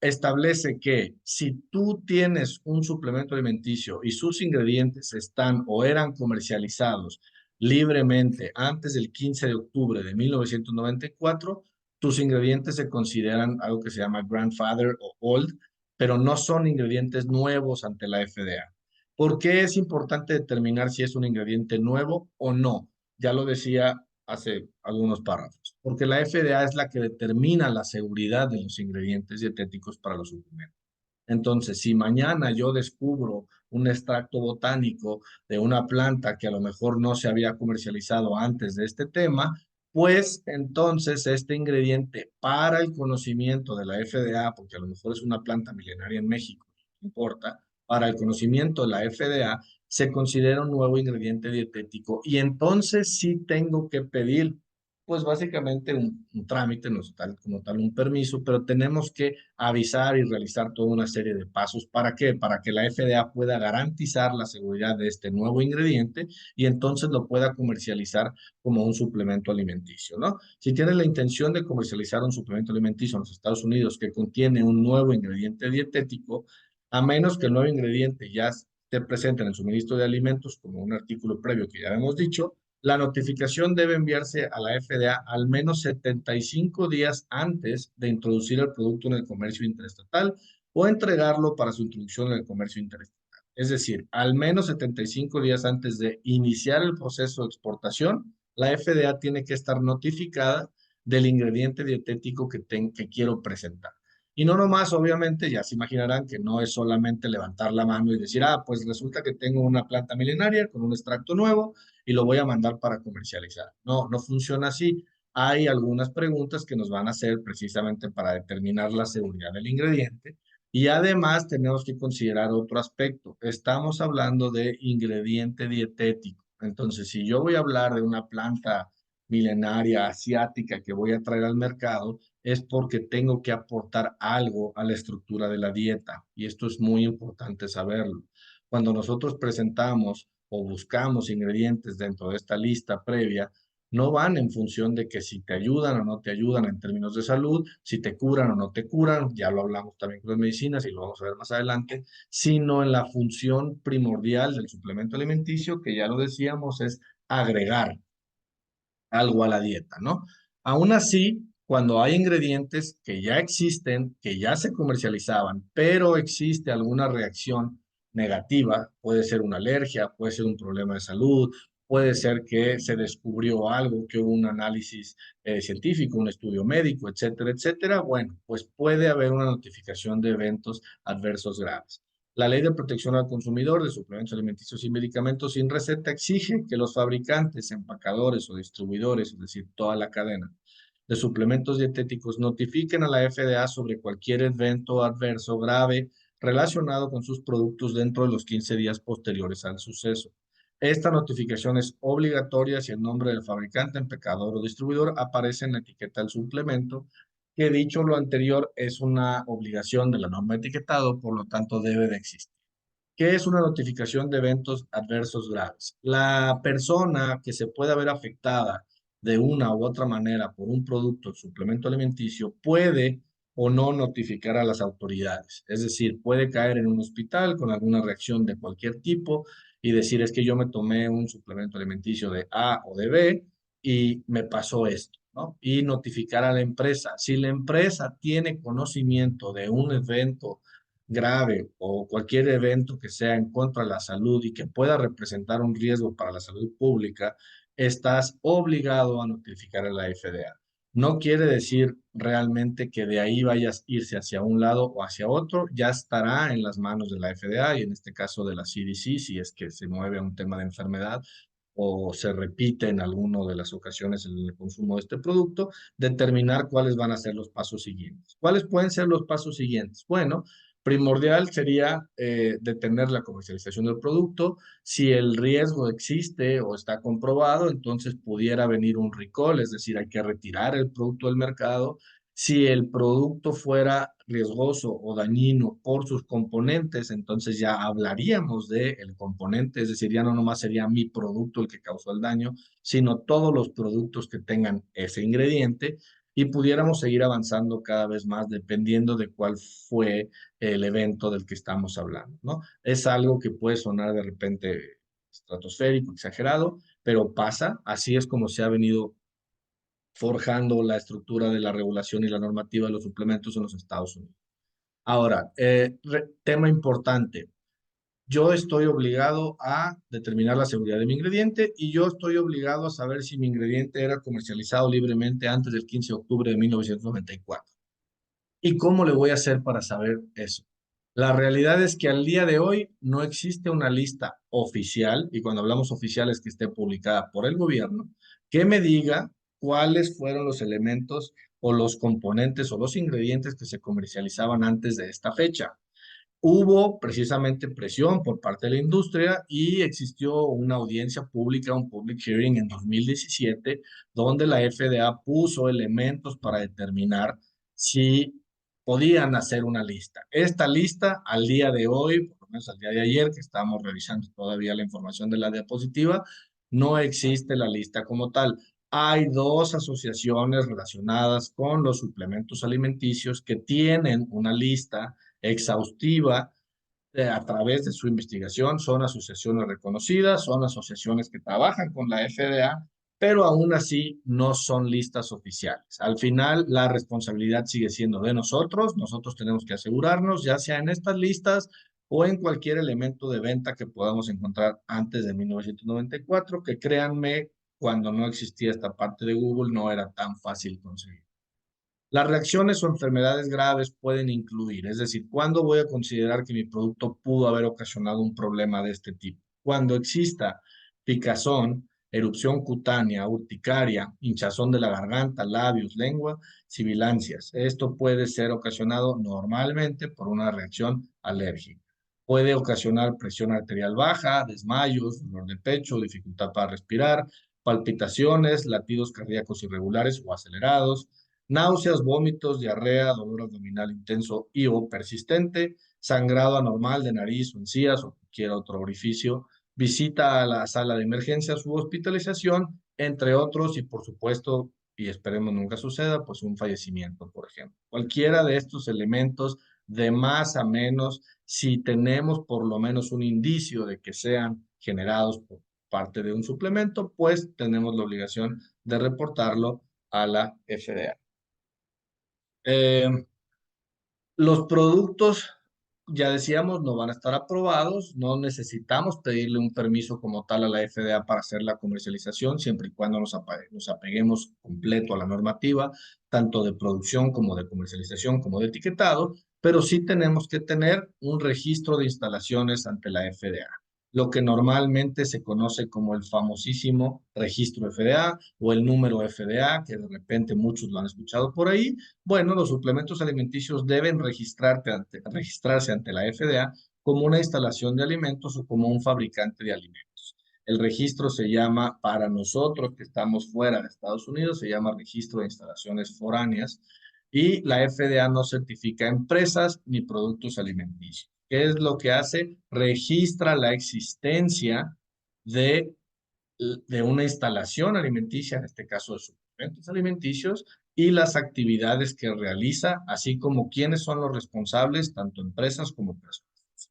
Establece que si tú tienes un suplemento alimenticio y sus ingredientes están o eran comercializados libremente antes del 15 de octubre de 1994, tus ingredientes se consideran algo que se llama grandfather o old, pero no son ingredientes nuevos ante la FDA. ¿Por qué es importante determinar si es un ingrediente nuevo o no? Ya lo decía hace algunos párrafos, porque la FDA es la que determina la seguridad de los ingredientes dietéticos para los suplementos. Entonces, si mañana yo descubro un extracto botánico de una planta que a lo mejor no se había comercializado antes de este tema, pues entonces este ingrediente, para el conocimiento de la FDA, porque a lo mejor es una planta milenaria en México, no importa, para el conocimiento de la FDA, se considera un nuevo ingrediente dietético, y entonces sí tengo que pedir, pues básicamente un trámite, no es tal como tal un permiso, pero tenemos que avisar y realizar toda una serie de pasos. ¿Para qué? Para que la FDA pueda garantizar la seguridad de este nuevo ingrediente y entonces lo pueda comercializar como un suplemento alimenticio, ¿no? Si tienes la intención de comercializar un suplemento alimenticio en los Estados Unidos que contiene un nuevo ingrediente dietético, a menos que el nuevo ingrediente ya esté presente en el suministro de alimentos como un artículo previo que ya hemos dicho, la notificación debe enviarse a la FDA al menos 75 días antes de introducir el producto en el comercio interestatal o entregarlo para su introducción en el comercio interestatal. Es decir, al menos 75 días antes de iniciar el proceso de exportación, la FDA tiene que estar notificada del ingrediente dietético que quiero presentar. Y no nomás, obviamente, ya se imaginarán que no es solamente levantar la mano y decir: ah, pues resulta que tengo una planta milenaria con un extracto nuevo y lo voy a mandar para comercializar. No, no funciona así. hay algunas preguntas que nos van a hacer precisamente para determinar la seguridad del ingrediente. Y además tenemos que considerar otro aspecto. Estamos hablando de ingrediente dietético. Entonces, si yo voy a hablar de una planta milenaria asiática que voy a traer al mercado, es porque tengo que aportar algo a la estructura de la dieta. Y esto es muy importante saberlo. Cuando nosotros presentamos o buscamos ingredientes dentro de esta lista previa, no van en función de que si te ayudan o no te ayudan en términos de salud, si te curan o no te curan, ya lo hablamos también con las medicinas y lo vamos a ver más adelante, sino en la función primordial del suplemento alimenticio, que ya lo decíamos, es agregar algo a la dieta, ¿no? Aún así, cuando hay ingredientes que ya existen, que ya se comercializaban, pero existe alguna reacción negativa, puede ser una alergia, puede ser un problema de salud, puede ser que se descubrió algo, que hubo un análisis científico, un estudio médico, etcétera, etcétera, bueno, pues puede haber una notificación de eventos adversos graves. La Ley de Protección al Consumidor de Suplementos Alimenticios y Medicamentos sin receta exige que los fabricantes, empacadores o distribuidores, es decir, toda la cadena de suplementos dietéticos, notifiquen a la FDA sobre cualquier evento adverso grave relacionado con sus productos dentro de los 15 días posteriores al suceso. Esta notificación es obligatoria si el nombre del fabricante, empacador o distribuidor aparece en la etiqueta del suplemento, que dicho lo anterior es una obligación de la norma de etiquetado, por lo tanto debe de existir. ¿Qué es una notificación de eventos adversos graves? La persona que se pueda ver afectada de una u otra manera por un producto o suplemento alimenticio puede o no notificar a las autoridades. Es decir, puede caer en un hospital con alguna reacción de cualquier tipo y decir es que yo me tomé un suplemento alimenticio de A o de B y me pasó esto, ¿no? Y notificar a la empresa. Si la empresa tiene conocimiento de un evento grave o cualquier evento que sea en contra de la salud y que pueda representar un riesgo para la salud pública, estás obligado a notificar a la FDA. No quiere decir realmente que de ahí vayas a irse hacia un lado o hacia otro, ya estará en las manos de la FDA y en este caso de la CDC, si es que se mueve a un tema de enfermedad o se repite en alguna de las ocasiones el consumo de este producto, determinar cuáles van a ser los pasos siguientes. ¿Cuáles pueden ser los pasos siguientes? Bueno, primordial sería detener la comercialización del producto. Si el riesgo existe o está comprobado, entonces pudiera venir un recall, es decir, hay que retirar el producto del mercado. Si el producto fuera riesgoso o dañino por sus componentes, entonces ya hablaríamos del componente, es decir, ya no nomás sería mi producto el que causó el daño, sino todos los productos que tengan ese ingrediente y pudiéramos seguir avanzando cada vez más dependiendo de cuál fue el evento del que estamos hablando, ¿no? Es algo que puede sonar de repente estratosférico, exagerado, pero pasa, así es como se ha venido forjando la estructura de la regulación y la normativa de los suplementos en los Estados Unidos. Ahora, tema importante. Yo estoy obligado a determinar la seguridad de mi ingrediente y yo estoy obligado a saber si mi ingrediente era comercializado libremente antes del 15 de octubre de 1994. ¿Y cómo le voy a hacer para saber eso? La realidad es que al día de hoy no existe una lista oficial, y cuando hablamos oficial es que esté publicada por el gobierno, que me diga cuáles fueron los elementos o los componentes o los ingredientes que se comercializaban antes de esta fecha. Hubo precisamente presión por parte de la industria y existió una audiencia pública, un public hearing en 2017, donde la FDA puso elementos para determinar si podían hacer una lista. Esta lista, al día de hoy, por lo menos al día de ayer, que estamos revisando todavía la información de la diapositiva, no existe la lista como tal. Hay dos asociaciones relacionadas con los suplementos alimenticios que tienen una lista exhaustiva a través de su investigación. Son asociaciones reconocidas, son asociaciones que trabajan con la FDA, pero aún así no son listas oficiales. Al final, la responsabilidad sigue siendo de nosotros. Nosotros tenemos que asegurarnos, ya sea en estas listas o en cualquier elemento de venta que podamos encontrar antes de 1994, que créanme, cuando no existía esta parte de Google, no era tan fácil conseguir. Las reacciones o enfermedades graves pueden incluir, es decir, ¿cuándo voy a considerar que mi producto pudo haber ocasionado un problema de este tipo? Cuando exista picazón erupción cutánea, urticaria, hinchazón de la garganta, labios, lengua, sibilancias. Esto puede ser ocasionado normalmente por una reacción alérgica. Puede ocasionar presión arterial baja, desmayos, dolor de pecho, dificultad para respirar, palpitaciones, latidos cardíacos irregulares o acelerados, náuseas, vómitos, diarrea, dolor abdominal intenso y o persistente, sangrado anormal de nariz o encías o cualquier otro orificio, visita a la sala de emergencias u hospitalización, entre otros, y por supuesto, y esperemos nunca suceda, pues un fallecimiento, por ejemplo. Cualquiera de estos elementos, de más a menos, si tenemos por lo menos un indicio de que sean generados por parte de un suplemento, pues tenemos la obligación de reportarlo a la FDA. Los productos, ya decíamos, no van a estar aprobados, no necesitamos pedirle un permiso como tal a la FDA para hacer la comercialización, siempre y cuando nos apeguemos completo a la normativa, tanto de producción como de comercialización, como de etiquetado, pero sí tenemos que tener un registro de instalaciones ante la FDA, lo que normalmente se conoce como el famosísimo registro FDA o el número FDA, que de repente muchos lo han escuchado por ahí. Bueno, los suplementos alimenticios deben registrarse ante la FDA como una instalación de alimentos o como un fabricante de alimentos. El registro se llama, para nosotros que estamos fuera de Estados Unidos, se llama Registro de Instalaciones Foráneas y la FDA no certifica empresas ni productos alimenticios. ¿Qué es lo que hace? Registra la existencia de una instalación alimenticia, en este caso de suplementos alimenticios, y las actividades que realiza, así como quiénes son los responsables, tanto empresas como personas.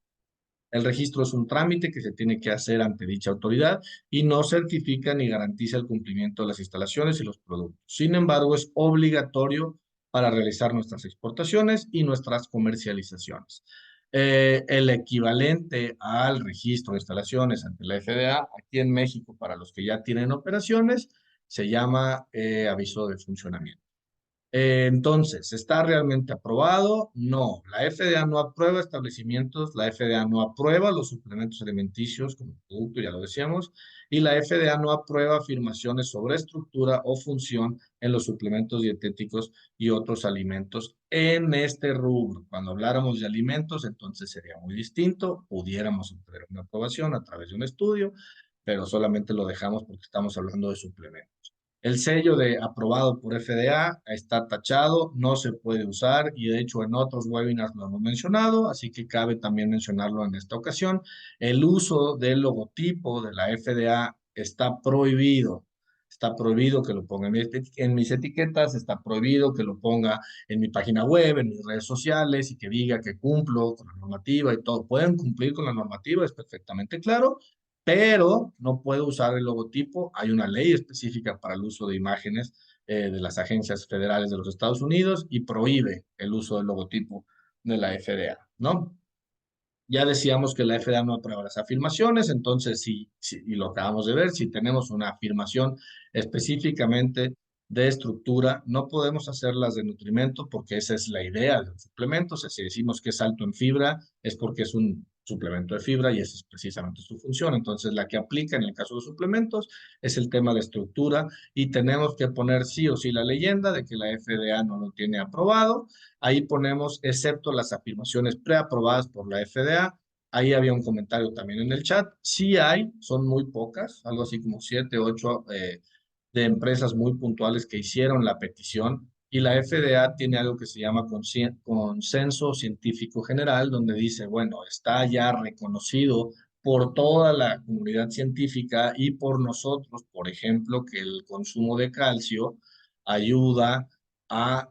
El registro es un trámite que se tiene que hacer ante dicha autoridad y no certifica ni garantiza el cumplimiento de las instalaciones y los productos. Sin embargo, es obligatorio para realizar nuestras exportaciones y nuestras comercializaciones. El equivalente al registro de instalaciones ante la FDA, aquí en México, para los que ya tienen operaciones, se llama aviso de funcionamiento. Entonces, ¿está realmente aprobado? No, la FDA no aprueba establecimientos, la FDA no aprueba los suplementos alimenticios como producto, ya lo decíamos, y la FDA no aprueba afirmaciones sobre estructura o función en los suplementos dietéticos y otros alimentos en este rubro. Cuando habláramos de alimentos, entonces sería muy distinto, pudiéramos obtener una aprobación a través de un estudio, pero solamente lo dejamos porque estamos hablando de suplementos. El sello de aprobado por FDA está tachado, no se puede usar y de hecho en otros webinars lo hemos mencionado, así que cabe también mencionarlo en esta ocasión. El uso del logotipo de la FDA está prohibido. Está prohibido que lo ponga en mis etiquetas, está prohibido que lo ponga en mi página web, en mis redes sociales y que diga que cumplo con la normativa y todo. Pueden cumplir con la normativa, es perfectamente claro, pero no puede usar el logotipo. Hay una ley específica para el uso de imágenes de las agencias federales de los Estados Unidos y prohíbe el uso del logotipo de la FDA, ¿no? Ya decíamos que la FDA no aprueba las afirmaciones, entonces y lo acabamos de ver, si tenemos una afirmación específicamente de estructura, no podemos hacerlas de nutrimento porque esa es la idea de los suplementos. Si decimos que es alto en fibra, es porque es un suplemento de fibra y esa es precisamente su función. Entonces, la que aplica en el caso de los suplementos es el tema de estructura y tenemos que poner sí o sí la leyenda de que la FDA no lo tiene aprobado. Ahí ponemos, excepto las afirmaciones preaprobadas por la FDA. Ahí había un comentario también en el chat. Sí hay, son muy pocas, algo así como 7, 8 de empresas muy puntuales que hicieron la petición. Y la FDA tiene algo que se llama consenso científico general, donde dice, bueno, está ya reconocido por toda la comunidad científica y por nosotros, por ejemplo, que el consumo de calcio ayuda a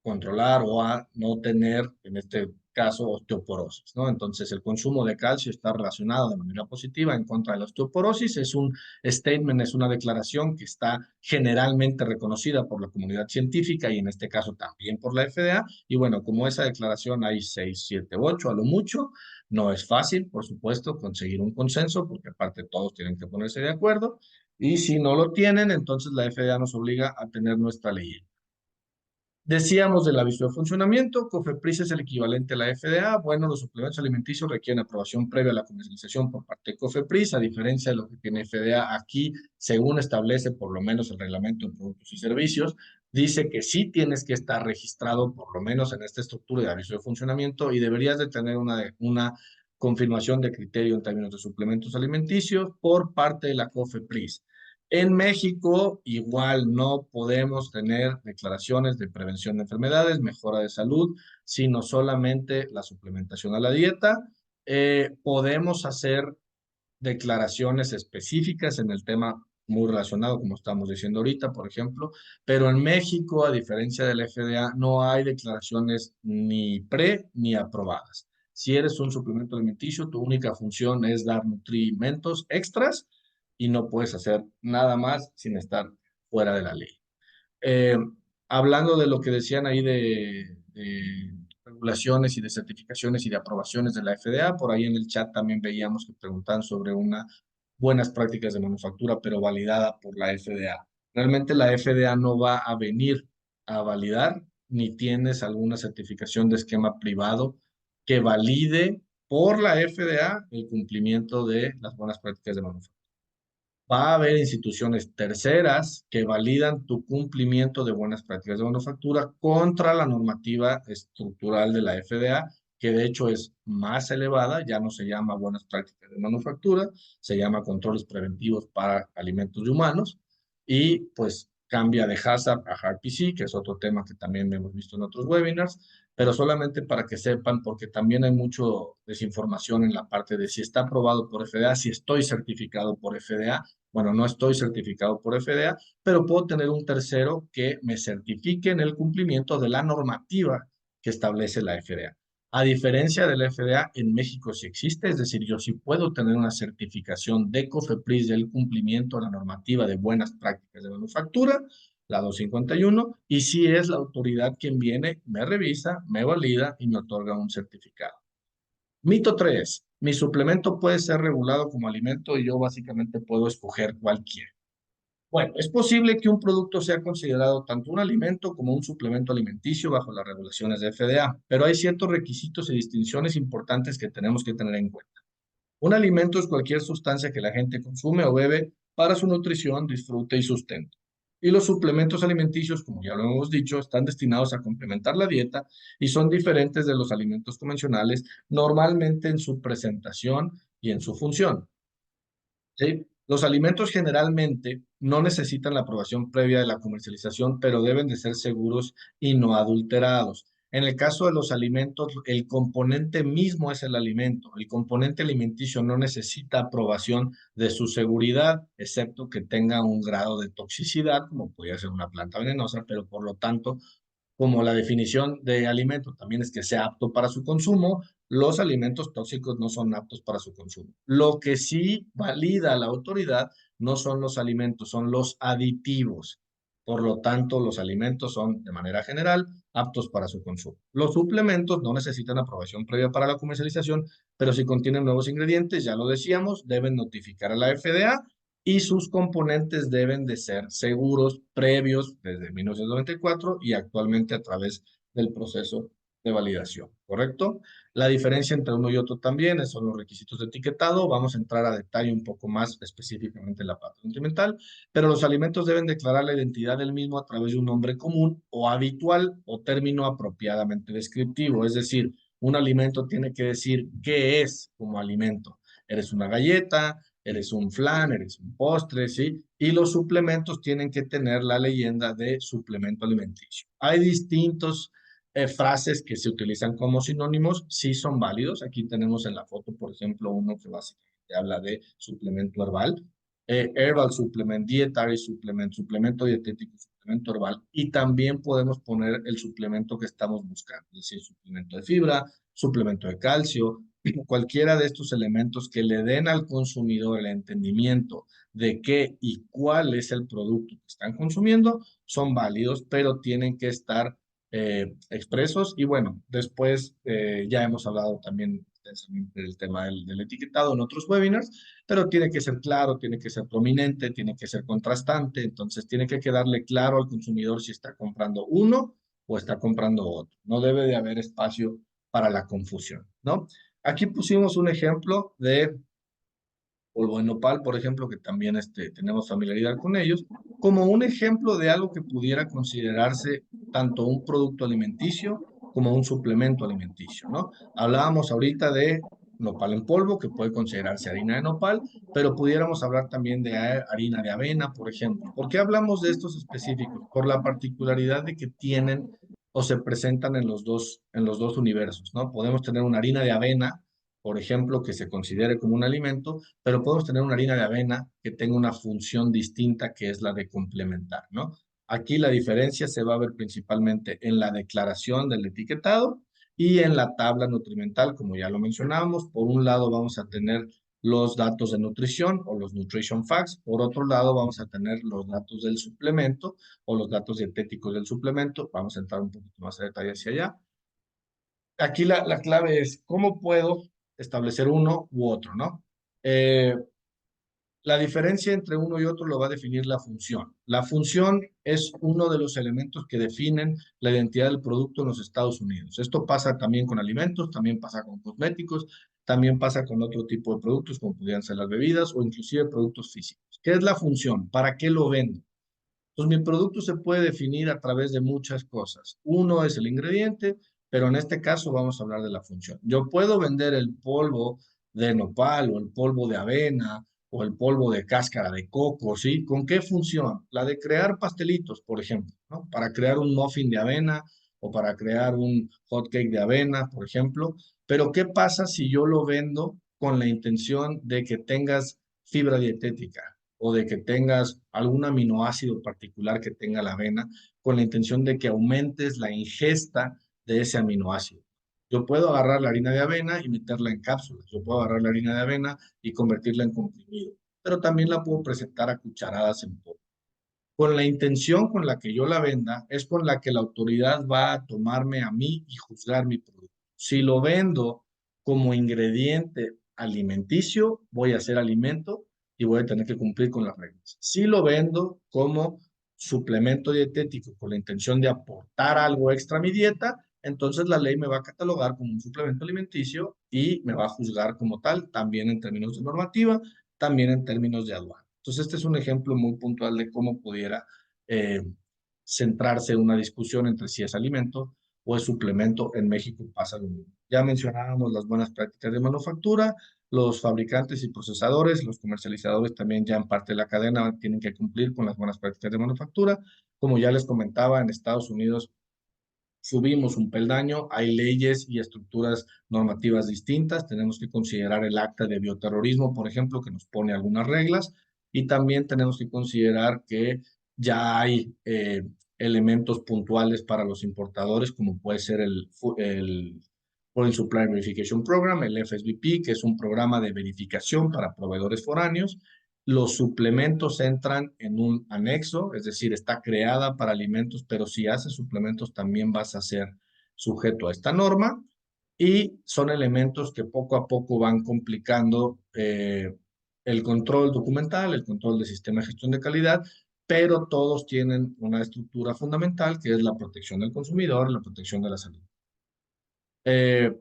controlar o a no tener, en este caso, osteoporosis, ¿no? Entonces, el consumo de calcio está relacionado de manera positiva en contra de la osteoporosis. Es un statement, es una declaración que está generalmente reconocida por la comunidad científica y en este caso también por la FDA. Y bueno, como esa declaración hay 6, 7, 8 a lo mucho, no es fácil, por supuesto, conseguir un consenso porque aparte todos tienen que ponerse de acuerdo. Y si no lo tienen, entonces la FDA nos obliga a tener nuestra ley. Decíamos del aviso de funcionamiento, COFEPRIS es el equivalente a la FDA. Bueno, los suplementos alimenticios requieren aprobación previa a la comercialización por parte de COFEPRIS, a diferencia de lo que tiene FDA aquí, según establece por lo menos el reglamento de productos y servicios, dice que sí tienes que estar registrado por lo menos en esta estructura de aviso de funcionamiento y deberías de tener una confirmación de criterio en términos de suplementos alimenticios por parte de la COFEPRIS. En México, igual no podemos tener declaraciones de prevención de enfermedades, mejora de salud, sino solamente la suplementación a la dieta. Podemos hacer declaraciones específicas en el tema muy relacionado, como estamos diciendo ahorita, por ejemplo, pero en México, a diferencia del FDA, no hay declaraciones ni pre ni aprobadas. Si eres un suplemento alimenticio, tu única función es dar nutrimentos extras y no puedes hacer nada más sin estar fuera de la ley. Eh, Hablando de lo que decían ahí de regulaciones y de certificaciones y de aprobaciones de la FDA, por ahí en el chat también veíamos que preguntan sobre unas buenas prácticas de manufactura, pero validada por la FDA. Realmente la FDA no va a venir a validar, ni tienes alguna certificación de esquema privado que valide por la FDA el cumplimiento de las buenas prácticas de manufactura. Va a haber instituciones terceras que validan tu cumplimiento de buenas prácticas de manufactura contra la normativa estructural de la FDA, que de hecho es más elevada, ya no se llama buenas prácticas de manufactura, se llama controles preventivos para alimentos de humanos y pues cambia de HACCP a HARPC, que es otro tema que también hemos visto en otros webinars, pero solamente para que sepan, porque también hay mucho desinformación en la parte de si está aprobado por FDA, si estoy certificado por FDA. Bueno, no estoy certificado por FDA, pero puedo tener un tercero que me certifique en el cumplimiento de la normativa que establece la FDA. A diferencia de la FDA, en México sí existe, es decir, yo sí puedo tener una certificación de COFEPRIS del cumplimiento de la normativa de buenas prácticas de manufactura, la 251, y sí es la autoridad quien viene, me revisa, me valida y me otorga un certificado. Mito 3. Mi suplemento puede ser regulado como alimento y yo básicamente puedo escoger cualquiera. Bueno, es posible que un producto sea considerado tanto un alimento como un suplemento alimenticio bajo las regulaciones de FDA, pero hay ciertos requisitos y distinciones importantes que tenemos que tener en cuenta. Un alimento es cualquier sustancia que la gente consume o bebe para su nutrición, disfrute y sustento. Y los suplementos alimenticios, como ya lo hemos dicho, están destinados a complementar la dieta y son diferentes de los alimentos convencionales, normalmente en su presentación y en su función. ¿Sí? Los alimentos generalmente no necesitan la aprobación previa de la comercialización, pero deben de ser seguros y no adulterados. En el caso de los alimentos, el componente mismo es el alimento. El componente alimenticio no necesita aprobación de su seguridad, excepto que tenga un grado de toxicidad, como podría ser una planta venenosa, pero por lo tanto como la definición de alimento también es que sea apto para su consumo, los alimentos tóxicos no son aptos para su consumo. Lo que sí valida la autoridad no son los alimentos, son los aditivos. Por lo tanto, los alimentos son, de manera general, aptos para su consumo. Los suplementos no necesitan aprobación previa para la comercialización, pero si contienen nuevos ingredientes, ya lo decíamos, deben notificar a la FDA y sus componentes deben de ser seguros previos desde 1994 y actualmente a través del proceso de validación, ¿correcto? La diferencia entre uno y otro también son los requisitos de etiquetado. Vamos a entrar a detalle un poco más específicamente en la parte nutrimental, pero los alimentos deben declarar la identidad del mismo a través de un nombre común o habitual o término apropiadamente descriptivo. Es decir, un alimento tiene que decir qué es como alimento. Eres una galleta, eres un flan, eres un postre, ¿sí? Y los suplementos tienen que tener la leyenda de suplemento alimenticio. Hay distintos frases que se utilizan como sinónimos, sí son válidos. Aquí tenemos en la foto, por ejemplo, uno que básicamente habla de suplemento herbal, herbal supplement, dietary supplement, suplemento dietético, suplemento herbal, y también podemos poner el suplemento que estamos buscando, es decir, suplemento de fibra, suplemento de calcio, cualquiera de estos elementos que le den al consumidor el entendimiento de qué y cuál es el producto que están consumiendo, son válidos, pero tienen que estar expresos. Y bueno, después ya hemos hablado también del tema del etiquetado en otros webinars, pero tiene que ser claro, tiene que ser prominente, tiene que ser contrastante, entonces tiene que quedarle claro al consumidor si está comprando uno o está comprando otro. No debe de haber espacio para la confusión, ¿no? Aquí pusimos un ejemplo de polvo de nopal, por ejemplo, que también tenemos familiaridad con ellos, como un ejemplo de algo que pudiera considerarse tanto un producto alimenticio como un suplemento alimenticio, ¿no? Hablábamos ahorita de nopal en polvo, que puede considerarse harina de nopal, pero pudiéramos hablar también de harina de avena, por ejemplo. ¿Por qué hablamos de estos específicos? Por la particularidad de que tienen o se presentan en los dos universos, ¿no? Podemos tener una harina de avena, por ejemplo, que se considere como un alimento, pero podemos tener una harina de avena que tenga una función distinta que es la de complementar, ¿no? Aquí la diferencia se va a ver principalmente en la declaración del etiquetado y en la tabla nutrimental, como ya lo mencionábamos. Por un lado vamos a tener los datos de nutrición o los nutrition facts. Por otro lado vamos a tener los datos del suplemento o los datos dietéticos del suplemento. Vamos a entrar un poquito más a detalle hacia allá. Aquí la clave es cómo puedo establecer uno u otro, ¿no? Eh, la diferencia entre uno y otro lo va a definir la función. La función es uno de los elementos que definen la identidad del producto en los Estados Unidos. Esto pasa también con alimentos, también pasa con cosméticos, también pasa con otro tipo de productos como pudieran ser las bebidas o inclusive productos físicos. ¿Qué es la función? ¿Para qué lo vendo? Pues mi producto se puede definir a través de muchas cosas. Uno es el ingrediente, pero en este caso vamos a hablar de la función. Yo puedo vender el polvo de nopal o el polvo de avena o el polvo de cáscara de coco, ¿sí? ¿Con qué función? La de crear pastelitos, por ejemplo, ¿no? Para crear un muffin de avena o para crear un hot cake de avena, por ejemplo. Pero ¿qué pasa si yo lo vendo con la intención de que tengas fibra dietética o de que tengas algún aminoácido particular que tenga la avena con la intención de que aumentes la ingesta de ese aminoácido? Yo puedo agarrar la harina de avena y meterla en cápsulas. Yo puedo agarrar la harina de avena y convertirla en comprimido, pero también la puedo presentar a cucharadas en polvo. Con la intención con la que yo la venda es con la que la autoridad va a tomarme a mí y juzgar mi producto. Si lo vendo como ingrediente alimenticio, voy a hacer alimento y voy a tener que cumplir con las reglas. Si lo vendo como suplemento dietético con la intención de aportar algo extra a mi dieta, entonces la ley me va a catalogar como un suplemento alimenticio y me va a juzgar como tal, también en términos de normativa, también en términos de aduana. Entonces, este es un ejemplo muy puntual de cómo pudiera eh, centrarse una discusión entre si es alimento o es suplemento. En México pasa lo mismo. Ya mencionábamos las buenas prácticas de manufactura, los fabricantes y procesadores, los comercializadores también ya en parte de la cadena tienen que cumplir con las buenas prácticas de manufactura. Como ya les comentaba, en Estados Unidos subimos un peldaño, hay leyes y estructuras normativas distintas, tenemos que considerar el acta de bioterrorismo, por ejemplo, que nos pone algunas reglas, y también tenemos que considerar que ya hay elementos puntuales para los importadores, como puede ser el Foreign Supply Verification Program, el FSVP, que es un programa de verificación para proveedores foráneos. Los suplementos entran en un anexo, es decir, está creada para alimentos, pero si haces suplementos también vas a ser sujeto a esta norma y son elementos que poco a poco van complicando el control documental, el control del sistema de gestión de calidad, pero todos tienen una estructura fundamental que es la protección del consumidor, la protección de la salud. Eh,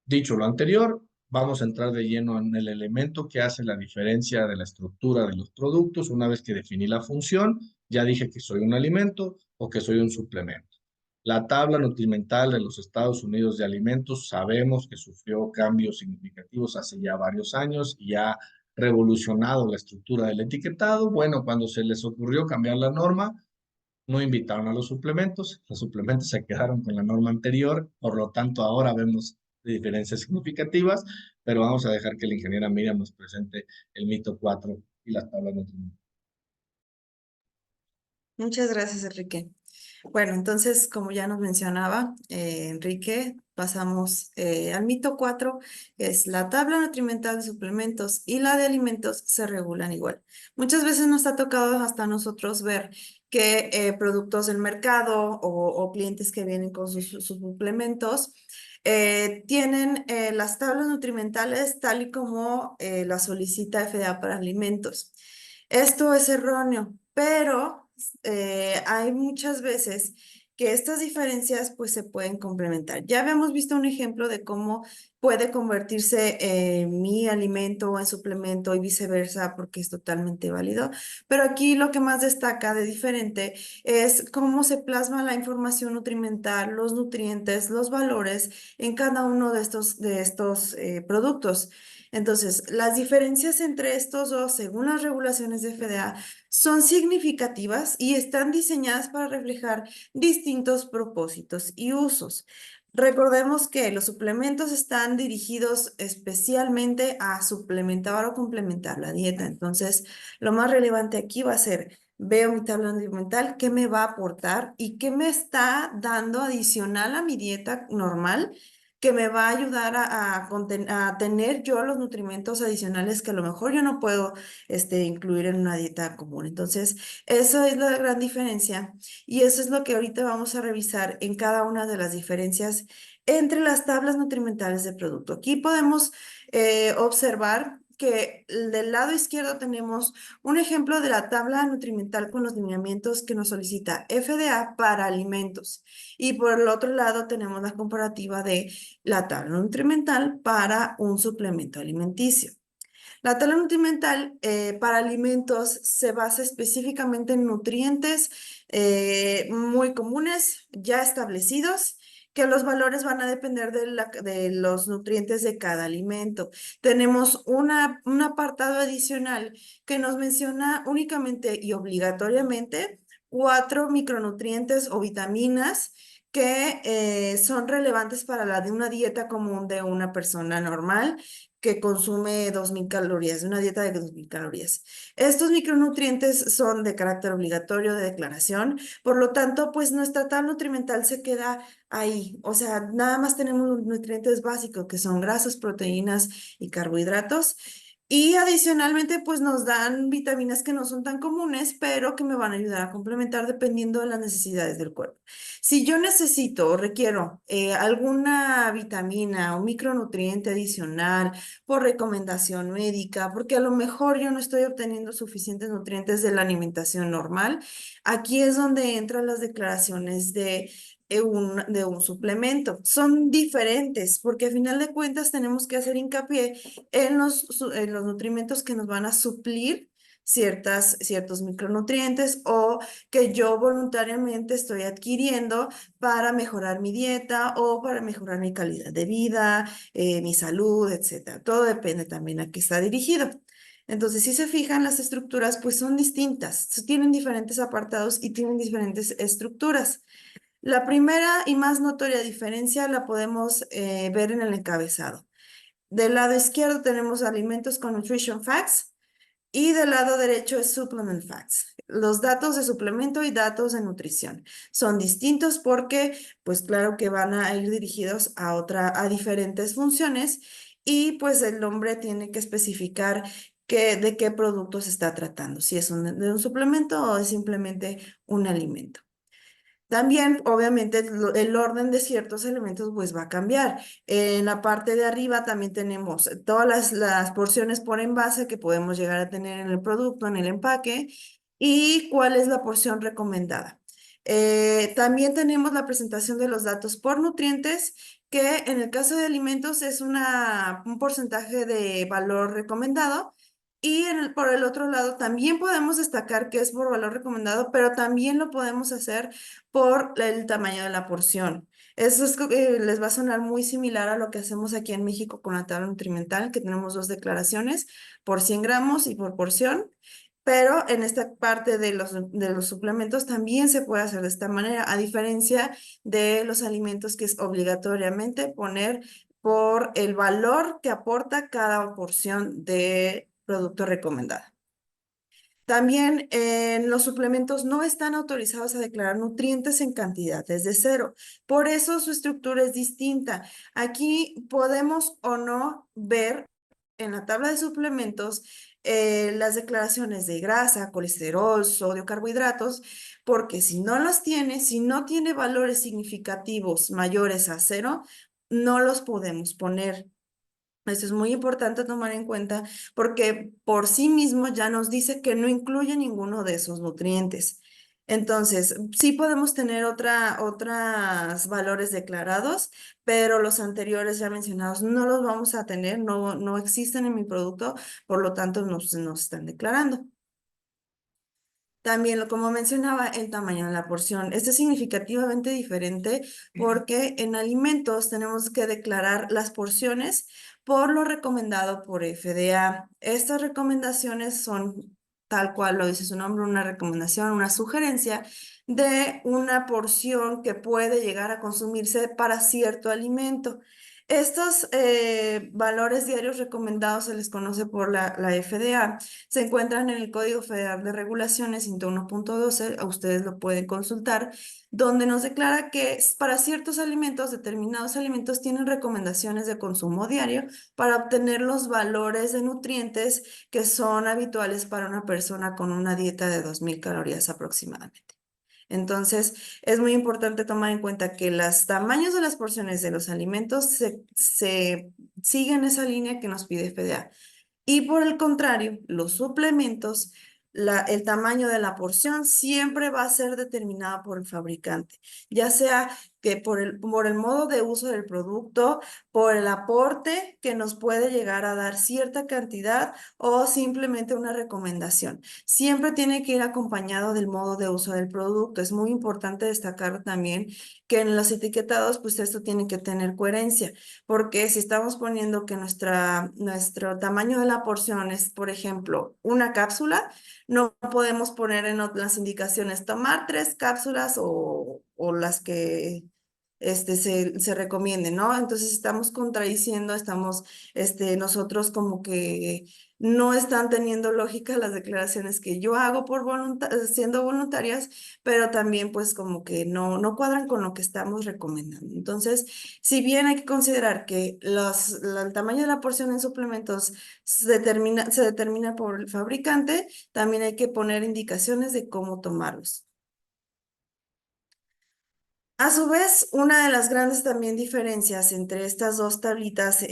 Dicho lo anterior, vamos a entrar de lleno en el elemento que hace la diferencia de la estructura de los productos. Una vez que definí la función, ya dije que soy un alimento o que soy un suplemento. La tabla nutrimental de los Estados Unidos de alimentos sabemos que sufrió cambios significativos hace ya varios años y ha revolucionado la estructura del etiquetado. Bueno, cuando se les ocurrió cambiar la norma, no invitaron a los suplementos se quedaron con la norma anterior, por lo tanto ahora vemos diferencias significativas, pero vamos a dejar que la ingeniera Miriam nos presente el mito 4 y las tablas nutrimentales. Muchas gracias, Enrique. Bueno, entonces, como ya nos mencionaba Enrique, pasamos al mito 4, es la tabla nutrimental de suplementos y la de alimentos se regulan igual. Muchas veces nos ha tocado hasta nosotros ver que productos del mercado o clientes que vienen con sus suplementos tienen las tablas nutrimentales tal y como la solicita FDA para alimentos. Esto es erróneo, pero hay muchas veces que estas diferencias pues se pueden complementar. Ya habíamos visto un ejemplo de cómo puede convertirse mi alimento en suplemento y viceversa, porque es totalmente válido. Pero aquí lo que más destaca de diferente es cómo se plasma la información nutrimental, los nutrientes, los valores en cada uno de estos productos. Entonces, las diferencias entre estos dos, según las regulaciones de FDA, son significativas y están diseñadas para reflejar distintos propósitos y usos. Recordemos que los suplementos están dirigidos especialmente a suplementar o complementar la dieta. Entonces, lo más relevante aquí va a ser, veo mi tabla nutrimental, qué me va a aportar y qué me está dando adicional a mi dieta normal, que me va a ayudar a tener yo los nutrimentos adicionales que a lo mejor yo no puedo incluir en una dieta común. Entonces, eso es la gran diferencia y eso es lo que ahorita vamos a revisar en cada una de las diferencias entre las tablas nutrimentales de producto. Aquí podemos observar que del lado izquierdo tenemos un ejemplo de la tabla nutrimental con los lineamientos que nos solicita FDA para alimentos. Y por el otro lado tenemos la comparativa de la tabla nutrimental para un suplemento alimenticio. La tabla nutrimental para alimentos se basa específicamente en nutrientes muy comunes, ya establecidos, que los valores van a depender de los nutrientes de cada alimento. Tenemos un apartado adicional que nos menciona únicamente y obligatoriamente 4 micronutrientes o vitaminas que son relevantes para la de una dieta común de una persona normal que consume 2000 calorías, una dieta de 2000 calorías. Estos micronutrientes son de carácter obligatorio de declaración, por lo tanto, pues nuestra tabla nutrimental se queda ahí. O sea, nada más tenemos los nutrientes básicos que son grasas, proteínas y carbohidratos. Y adicionalmente, pues nos dan vitaminas que no son tan comunes, pero que me van a ayudar a complementar dependiendo de las necesidades del cuerpo. Si yo necesito o requiero alguna vitamina o micronutriente adicional, por recomendación médica, porque a lo mejor yo no estoy obteniendo suficientes nutrientes de la alimentación normal. Aquí es donde entran las declaraciones de un suplemento. Son diferentes porque a final de cuentas tenemos que hacer hincapié en en los nutrimentos que nos van a suplir ciertos micronutrientes o que yo voluntariamente estoy adquiriendo para mejorar mi dieta o para mejorar mi calidad de vida, mi salud, etcétera. Todo depende también a qué está dirigido. Entonces, si se fijan, las estructuras pues son distintas, tienen diferentes apartados y tienen diferentes estructuras. La primera y más notoria diferencia la podemos ver en el encabezado. Del lado izquierdo tenemos alimentos con nutrition facts y del lado derecho es supplement facts. Los datos de suplemento y datos de nutrición son distintos porque, pues claro que van a ir dirigidos a diferentes funciones y pues el nombre tiene que especificar de qué producto se está tratando, si es de un suplemento o es simplemente un alimento. También, obviamente, el orden de ciertos elementos pues va a cambiar. En la parte de arriba también tenemos todas las porciones por envase que podemos llegar a tener en el producto, en el empaque, y cuál es la porción recomendada. También tenemos la presentación de los datos por nutrientes, que en el caso de alimentos es un porcentaje de valor recomendado. Y por el otro lado, también podemos destacar que es por valor recomendado, pero también lo podemos hacer por el tamaño de la porción. Eso les va a sonar muy similar a lo que hacemos aquí en México con la tabla nutrimental, que tenemos dos declaraciones, por 100 gramos y por porción. Pero en esta parte de los suplementos también se puede hacer de esta manera, a diferencia de los alimentos que es obligatoriamente poner por el valor que aporta cada porción de producto recomendado. También los suplementos no están autorizados a declarar nutrientes en cantidades de cero. Por eso su estructura es distinta. Aquí podemos o no ver en la tabla de suplementos las declaraciones de grasa, colesterol, sodio, carbohidratos, porque si no los tiene, si no tiene valores significativos mayores a cero, no los podemos poner. Esto es muy importante tomar en cuenta porque por sí mismo ya nos dice que no incluye ninguno de esos nutrientes. Entonces, sí podemos tener otros valores declarados, pero los anteriores ya mencionados no los vamos a tener, no existen en mi producto, por lo tanto nos están declarando. También, como mencionaba, el tamaño de la porción. Este es significativamente diferente porque en alimentos tenemos que declarar las porciones por lo recomendado por FDA. Estas recomendaciones son, tal cual lo dice su nombre, una recomendación, una sugerencia de una porción que puede llegar a consumirse para cierto alimento. Estos valores diarios recomendados se les conoce por la FDA, se encuentran en el Código Federal de Regulaciones 101.12, a ustedes lo pueden consultar, donde nos declara que para ciertos alimentos, determinados alimentos tienen recomendaciones de consumo diario para obtener los valores de nutrientes que son habituales para una persona con una dieta de 2000 calorías aproximadamente. Entonces, es muy importante tomar en cuenta que los tamaños de las porciones de los alimentos se siguen esa línea que nos pide FDA. Y por el contrario, los suplementos, el tamaño de la porción siempre va a ser determinado por el fabricante, ya sea que por el modo de uso del producto, por el aporte que nos puede llegar a dar cierta cantidad o simplemente una recomendación. Siempre tiene que ir acompañado del modo de uso del producto. Es muy importante destacar también que en los etiquetados, pues esto tiene que tener coherencia, porque si estamos poniendo que nuestro tamaño de la porción es, por ejemplo, una cápsula, no podemos poner en las indicaciones tomar 3 cápsulas o las que se recomienden, ¿no? Entonces estamos contradiciendo, nosotros como que no están teniendo lógica las declaraciones que yo hago siendo voluntarias, pero también pues como que no cuadran con lo que estamos recomendando. Entonces, si bien hay que considerar que el tamaño de la porción en suplementos se determina por el fabricante, también hay que poner indicaciones de cómo tomarlos. A su vez, una de las grandes también diferencias entre estas dos tablitas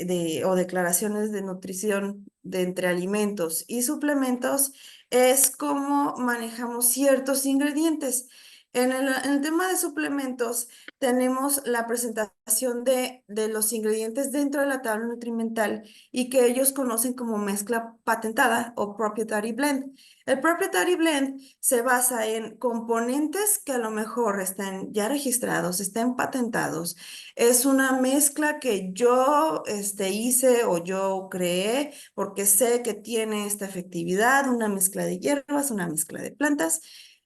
o declaraciones de nutrición entre alimentos y suplementos es cómo manejamos ciertos ingredientes. En el tema de suplementos, tenemos la presentación de los ingredientes dentro de la tabla nutrimental y que ellos conocen como mezcla patentada o proprietary blend. El proprietary blend se basa en componentes que a lo mejor están ya registrados, estén patentados. Es una mezcla que yo hice o yo creé porque sé que tiene esta efectividad, una mezcla de hierbas, una mezcla de plantas.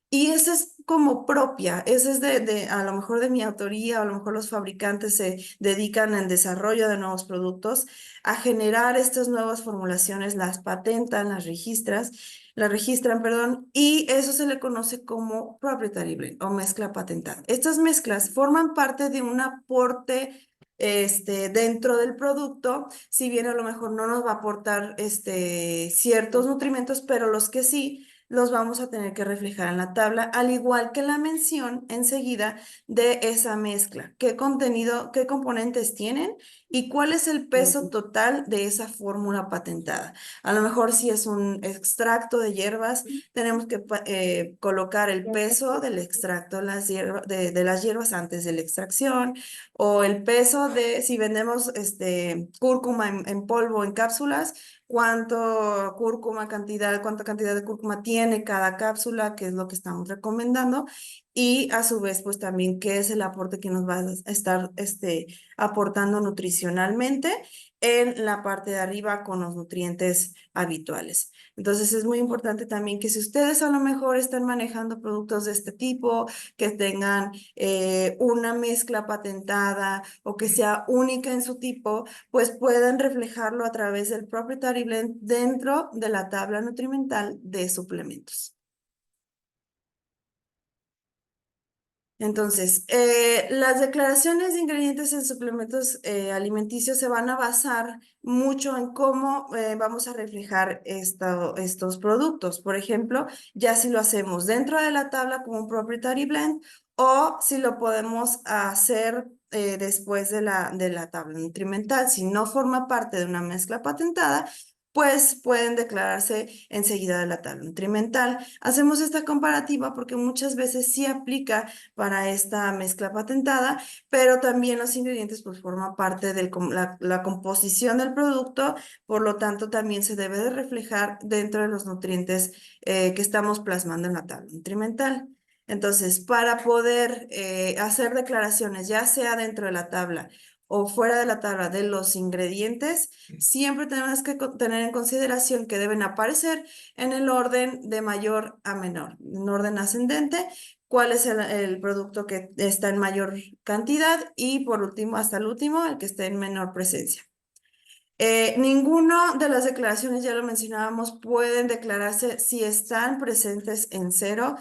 Y esa es como propia, esa es a lo mejor de mi autoría, a lo mejor los fabricantes se dedican al desarrollo de nuevos productos, a generar estas nuevas formulaciones, las patentan, las registran, perdón, y eso se le conoce como proprietary blend o mezcla patentada. Estas mezclas forman parte de un aporte dentro del producto, si bien a lo mejor no nos va a aportar ciertos nutrimentos, pero los que sí los vamos a tener que reflejar en la tabla, al igual que la mención enseguida de esa mezcla, qué contenido, qué componentes tienen y cuál es el peso total de esa fórmula patentada. A lo mejor si es un extracto de hierbas, tenemos que colocar el peso del extracto de las hierbas antes de la extracción o el peso de si vendemos cúrcuma en polvo, en cápsulas, cuánta cantidad de cúrcuma tiene cada cápsula, qué es lo que estamos recomendando, y a su vez, pues también qué es el aporte que nos va a estar aportando nutricionalmente en la parte de arriba con los nutrientes habituales. Entonces es muy importante también que si ustedes a lo mejor están manejando productos de este tipo, que tengan una mezcla patentada o que sea única en su tipo, pues pueden reflejarlo a través del Proprietary Blend dentro de la tabla nutrimental de suplementos. Entonces, las declaraciones de ingredientes en suplementos alimenticios se van a basar mucho en cómo vamos a reflejar estos productos. Por ejemplo, ya si lo hacemos dentro de la tabla como un proprietary blend o si lo podemos hacer después de la tabla nutrimental. Si no forma parte de una mezcla patentada, pues pueden declararse enseguida de la tabla nutrimental. Hacemos esta comparativa porque muchas veces sí aplica para esta mezcla patentada, pero también los ingredientes pues forman parte de la composición del producto, por lo tanto también se debe de reflejar dentro de los nutrientes que estamos plasmando en la tabla nutrimental. Entonces, para poder hacer declaraciones, ya sea dentro de la tabla o fuera de la tabla de los ingredientes, siempre tenemos que tener en consideración que deben aparecer en el orden de mayor a menor, en orden ascendente, cuál es el producto que está en mayor cantidad y por último, hasta el último, el que esté en menor presencia. Ninguno de las declaraciones, ya lo mencionábamos, pueden declararse si están presentes en cero.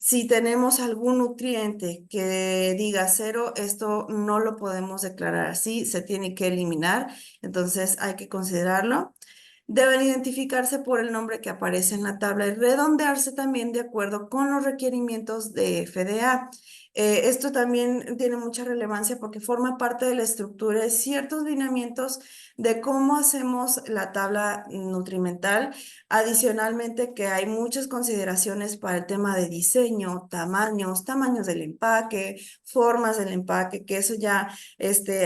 Si tenemos algún nutriente que diga cero, esto no lo podemos declarar así, se tiene que eliminar, entonces hay que considerarlo. Deben identificarse por el nombre que aparece en la tabla y redondearse también de acuerdo con los requerimientos de FDA. Esto también tiene mucha relevancia porque forma parte de la estructura de ciertos lineamientos de cómo hacemos la tabla nutrimental. Adicionalmente, que hay muchas consideraciones para el tema de diseño, tamaños del empaque, formas del empaque, que eso ya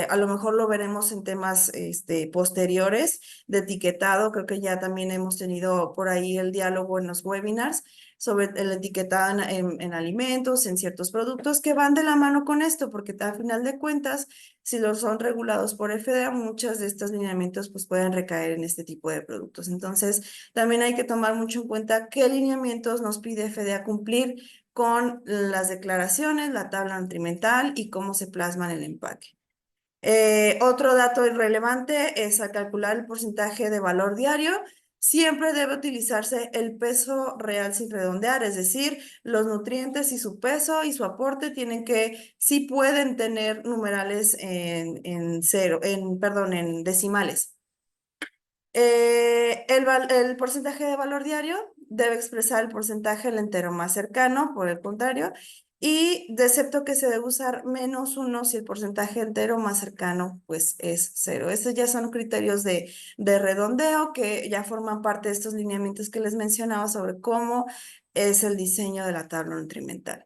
a lo mejor lo veremos en temas posteriores de etiquetado. Creo que ya también hemos tenido por ahí el diálogo en los webinars sobre el etiquetado en alimentos, en ciertos productos que van de la mano con esto, porque al final de cuentas, si los son regulados por FDA, muchos de estos lineamientos pues pueden recaer en este tipo de productos. Entonces, también hay que tomar mucho en cuenta qué lineamientos nos pide FDA cumplir con las declaraciones, la tabla nutrimental y cómo se plasma en el empaque. Otro dato irrelevante es al calcular el porcentaje de valor diario. Siempre debe utilizarse el peso real sin redondear, es decir, los nutrientes y su peso y su aporte tienen que, sí pueden tener numerales en cero, perdón, en decimales. El porcentaje de valor diario debe expresar el porcentaje del entero más cercano, por el contrario, y excepto que se debe usar -1 si el porcentaje entero más cercano pues es 0. Estos ya son criterios de redondeo que ya forman parte de estos lineamientos que les mencionaba sobre cómo es el diseño de la tabla nutrimental.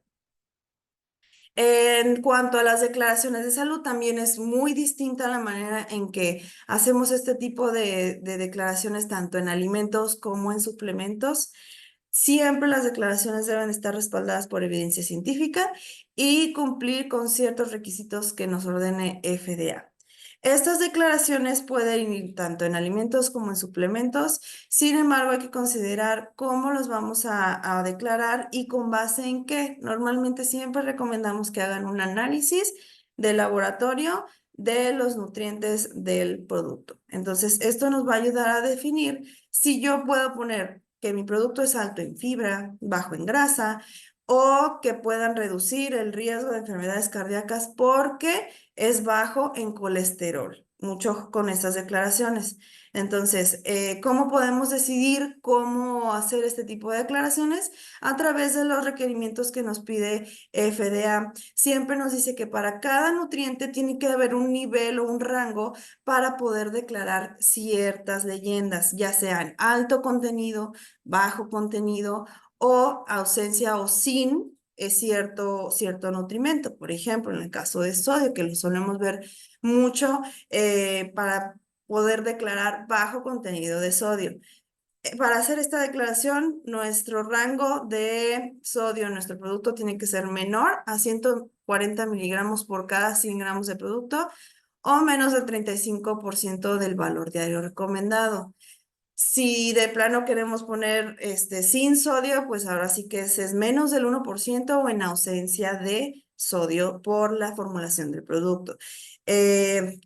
En cuanto a las declaraciones de salud, también es muy distinta la manera en que hacemos este tipo de declaraciones tanto en alimentos como en suplementos. Siempre las declaraciones deben estar respaldadas por evidencia científica y cumplir con ciertos requisitos que nos ordene FDA. Estas declaraciones pueden ir tanto en alimentos como en suplementos. Sin embargo, hay que considerar cómo los vamos a declarar y con base en qué. Normalmente siempre recomendamos que hagan un análisis de laboratorio de los nutrientes del producto. Entonces, esto nos va a ayudar a definir si yo puedo poner que mi producto es alto en fibra, bajo en grasa, o que puedan reducir el riesgo de enfermedades cardíacas porque es bajo en colesterol. Mucho con estas declaraciones. Entonces, ¿cómo podemos decidir cómo hacer este tipo de declaraciones? A través de los requerimientos que nos pide FDA. Siempre nos dice que para cada nutriente tiene que haber un nivel o un rango para poder declarar ciertas leyendas, ya sean alto contenido, bajo contenido o ausencia o sin cierto nutrimento. Por ejemplo, en el caso de sodio, que lo solemos ver mucho para poder declarar bajo contenido de sodio. Para hacer esta declaración, nuestro rango de sodio en nuestro producto tiene que ser menor a 140 miligramos por cada 100 gramos de producto o menos del 35% del valor diario recomendado. Si de plano queremos poner sin sodio, pues ahora sí que es menos del 1% o en ausencia de sodio por la formulación del producto.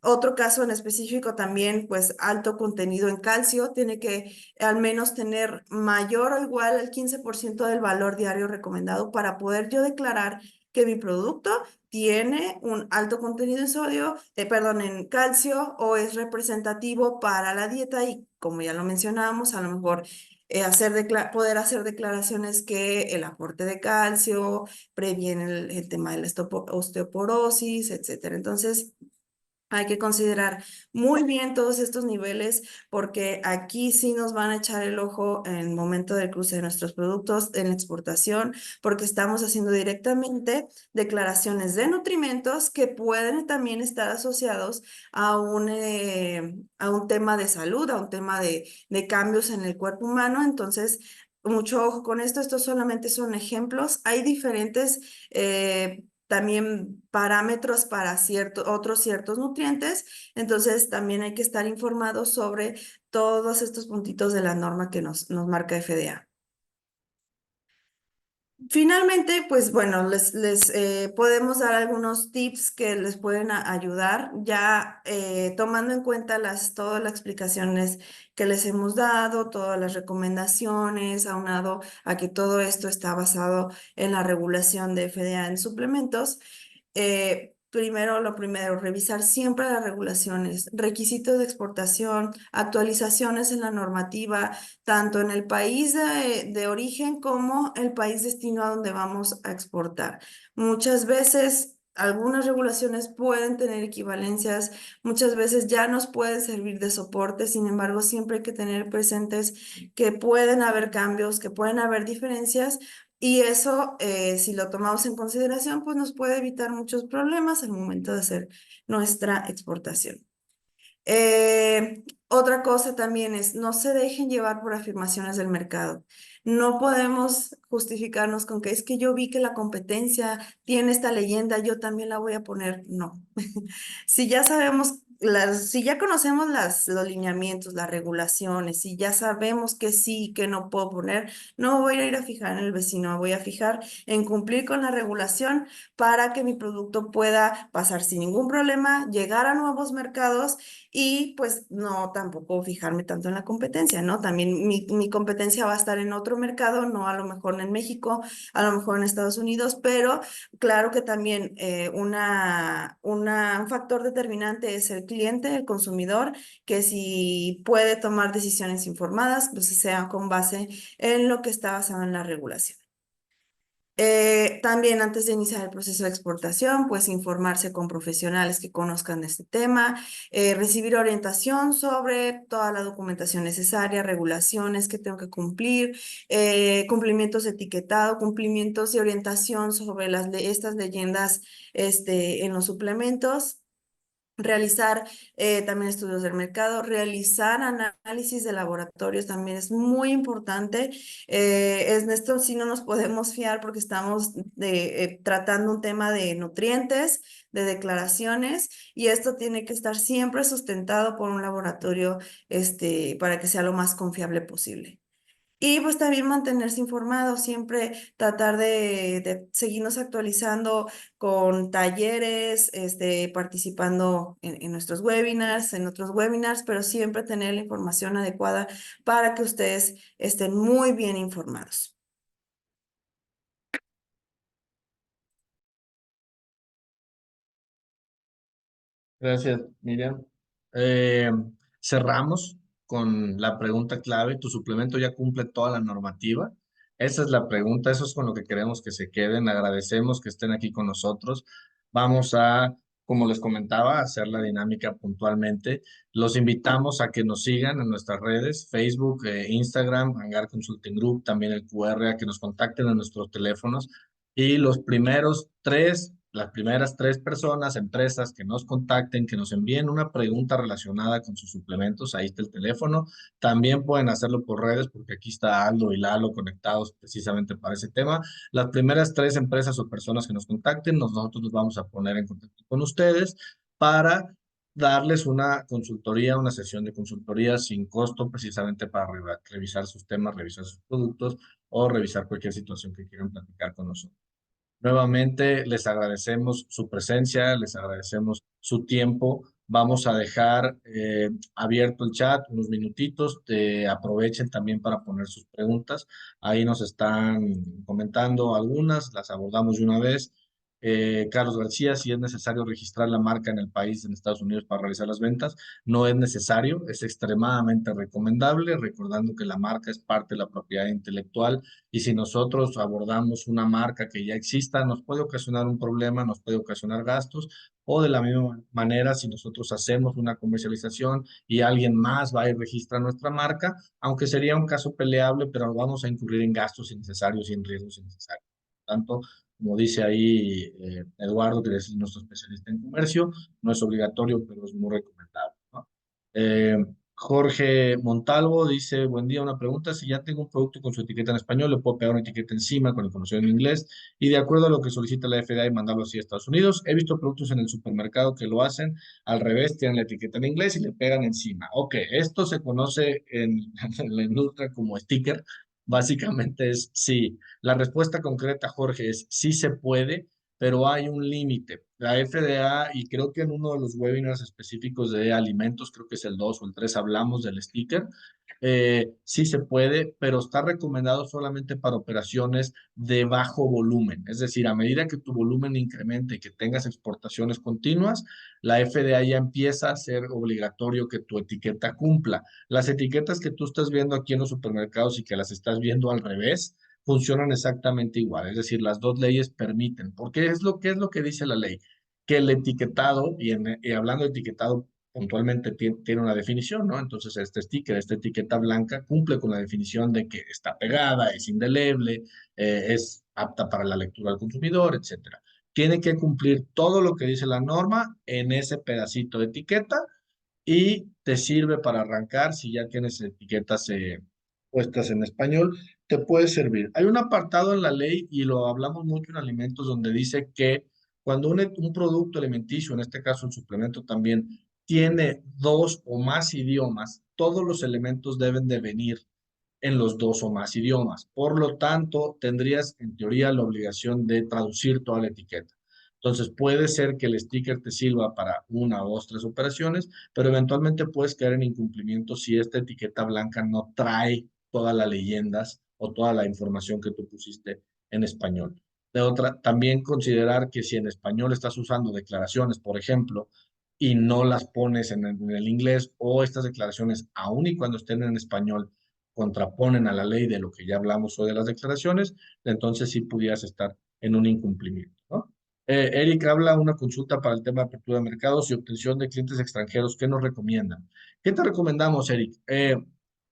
Otro caso en específico también, pues alto contenido en calcio, tiene que al menos tener mayor o igual al 15% del valor diario recomendado para poder yo declarar que mi producto tiene un alto contenido en sodio, perdón, en calcio o es representativo para la dieta y como ya lo mencionábamos, a lo mejor poder hacer declaraciones que el aporte de calcio previene el tema de la osteoporosis, etcétera. Entonces, Hay que considerar muy bien todos estos niveles porque aquí sí nos van a echar el ojo en el momento del cruce de nuestros productos en la exportación, porque estamos haciendo directamente declaraciones de nutrimentos que pueden también estar asociados a un tema de salud, a un tema de cambios en el cuerpo humano. Entonces, mucho ojo con esto. Estos solamente son ejemplos. Hay diferentes también parámetros para otros ciertos nutrientes, entonces también hay que estar informados sobre todos estos puntitos de la norma que nos marca FDA. Finalmente, pues bueno, les podemos dar algunos tips que les pueden ayudar, ya tomando en cuenta todas las explicaciones que les hemos dado, todas las recomendaciones, aunado a que todo esto está basado en la regulación de FDA en suplementos. Lo primero, revisar siempre las regulaciones, requisitos de exportación, actualizaciones en la normativa tanto en el país de origen como el país destino a donde vamos a exportar. Muchas veces algunas regulaciones pueden tener equivalencias, muchas veces ya nos pueden servir de soporte, sin embargo, siempre hay que tener presentes que pueden haber cambios, que pueden haber diferencias. Y eso, si lo tomamos en consideración, pues nos puede evitar muchos problemas al momento de hacer nuestra exportación. Otra cosa también es, no se dejen llevar por afirmaciones del mercado. No podemos justificarnos con que es que yo vi que la competencia tiene esta leyenda, yo también la voy a poner. No. Si ya sabemos, si ya conocemos los lineamientos, las regulaciones, si ya sabemos que sí y que no puedo poner, no voy a ir a fijar en el vecino, me voy a fijar en cumplir con la regulación para que mi producto pueda pasar sin ningún problema, llegar a nuevos mercados y pues no tampoco fijarme tanto en la competencia, ¿no? También mi competencia va a estar en otro mercado, no a lo mejor en México, a lo mejor en Estados Unidos, pero claro que también un factor determinante es el cliente, el consumidor, que si puede tomar decisiones informadas, pues sea con base en lo que está basado en la regulación. También antes de iniciar el proceso de exportación, pues informarse con profesionales que conozcan de este tema, recibir orientación sobre toda la documentación necesaria, regulaciones que tengo que cumplir, cumplimientos de etiquetado, cumplimientos y orientación sobre estas leyendas en los suplementos. Realizar también estudios del mercado, realizar análisis de laboratorios también es muy importante. En esto sí no nos podemos fiar porque estamos tratando un tema de nutrientes, de declaraciones, y esto tiene que estar siempre sustentado por un laboratorio para que sea lo más confiable posible. Y pues también mantenerse informado, siempre tratar de seguirnos actualizando con talleres, participando en nuestros webinars, en otros webinars, pero siempre tener la información adecuada para que ustedes estén muy bien informados. Gracias, Miriam. Eh, Cerramos con la pregunta clave. ¿Tu suplemento ya cumple toda la normativa? Esa es la pregunta, eso es con lo que queremos que se queden. Agradecemos que estén aquí con nosotros. Vamos a, como les comentaba, hacer la dinámica puntualmente. Los invitamos a que nos sigan en nuestras redes, Facebook, Instagram, Hangar Consulting Group, también el QR, a que nos contacten en nuestros teléfonos. Y las primeras tres personas, empresas que nos contacten, que nos envíen una pregunta relacionada con sus suplementos, ahí está el teléfono. También pueden hacerlo por redes, porque aquí está Aldo y Lalo conectados precisamente para ese tema. Las primeras tres empresas o personas que nos contacten, nosotros nos vamos a poner en contacto con ustedes para darles una consultoría, una sesión de consultoría sin costo, precisamente para revisar sus temas, revisar sus productos o revisar cualquier situación que quieran platicar con nosotros. Nuevamente les agradecemos su presencia, les agradecemos su tiempo. Vamos a dejar abierto el chat unos minutitos. Aprovechen también para poner sus preguntas. Ahí nos están comentando algunas, las abordamos de una vez. Carlos García, si es necesario registrar la marca en el país, en Estados Unidos, para realizar las ventas, no es necesario, es extremadamente recomendable, recordando que la marca es parte de la propiedad intelectual y si nosotros abordamos una marca que ya exista, nos puede ocasionar un problema, nos puede ocasionar gastos, o de la misma manera si nosotros hacemos una comercialización y alguien más va y registra nuestra marca, aunque sería un caso peleable, pero vamos a incurrir en gastos innecesarios y en riesgos innecesarios. Por tanto, como dice ahí Eduardo, que es nuestro especialista en comercio, no es obligatorio, pero es muy recomendable, ¿no? Eh, Jorge Montalvo dice, buen día, una pregunta, si ya tengo un producto con su etiqueta en español, le puedo pegar una etiqueta encima con información en inglés y de acuerdo a lo que solicita la FDA y mandarlo así a Estados Unidos. He visto productos en el supermercado que lo hacen al revés, tienen la etiqueta en inglés y le pegan encima. Ok, esto se conoce en la industria como sticker. Básicamente es sí. La respuesta concreta, Jorge, es sí se puede, pero hay un límite. La FDA, y creo que en uno de los webinars específicos de alimentos, creo que es el 2 o el 3, hablamos del sticker. Sí se puede, pero está recomendado solamente para operaciones de bajo volumen. Es decir, a medida que tu volumen incremente y que tengas exportaciones continuas, la FDA ya empieza a ser obligatorio que tu etiqueta cumpla. Las etiquetas que tú estás viendo aquí en los supermercados y que las estás viendo al revés, funcionan exactamente igual. Es decir, las dos leyes permiten. Porque es lo que dice la ley? Que el etiquetado, y hablando de etiquetado, puntualmente tiene una definición, ¿no? Entonces, este sticker, esta etiqueta blanca, cumple con la definición de que está pegada, es indeleble, es apta para la lectura del consumidor, etcétera. Tiene que cumplir todo lo que dice la norma en ese pedacito de etiqueta y te sirve para arrancar si ya tienes etiquetas puestas en español, te puede servir. Hay un apartado en la ley y lo hablamos mucho en alimentos donde dice que cuando un producto alimenticio, en este caso un suplemento también, tiene dos o más idiomas, todos los elementos deben de venir en los dos o más idiomas. Por lo tanto, tendrías en teoría la obligación de traducir toda la etiqueta. Entonces, puede ser que el sticker te sirva para una, dos, tres operaciones, pero eventualmente puedes caer en incumplimiento si esta etiqueta blanca no trae todas las leyendas o toda la información que tú pusiste en español. De otra, también considerar que si en español estás usando declaraciones, por ejemplo, y no las pones en el inglés o estas declaraciones, aun y cuando estén en español, contraponen a la ley de lo que ya hablamos hoy de las declaraciones, entonces sí pudieras estar en un incumplimiento, ¿no? Eric habla una consulta para el tema de apertura de mercados y obtención de clientes extranjeros. ¿Qué nos recomiendan? ¿Qué te recomendamos, Eric?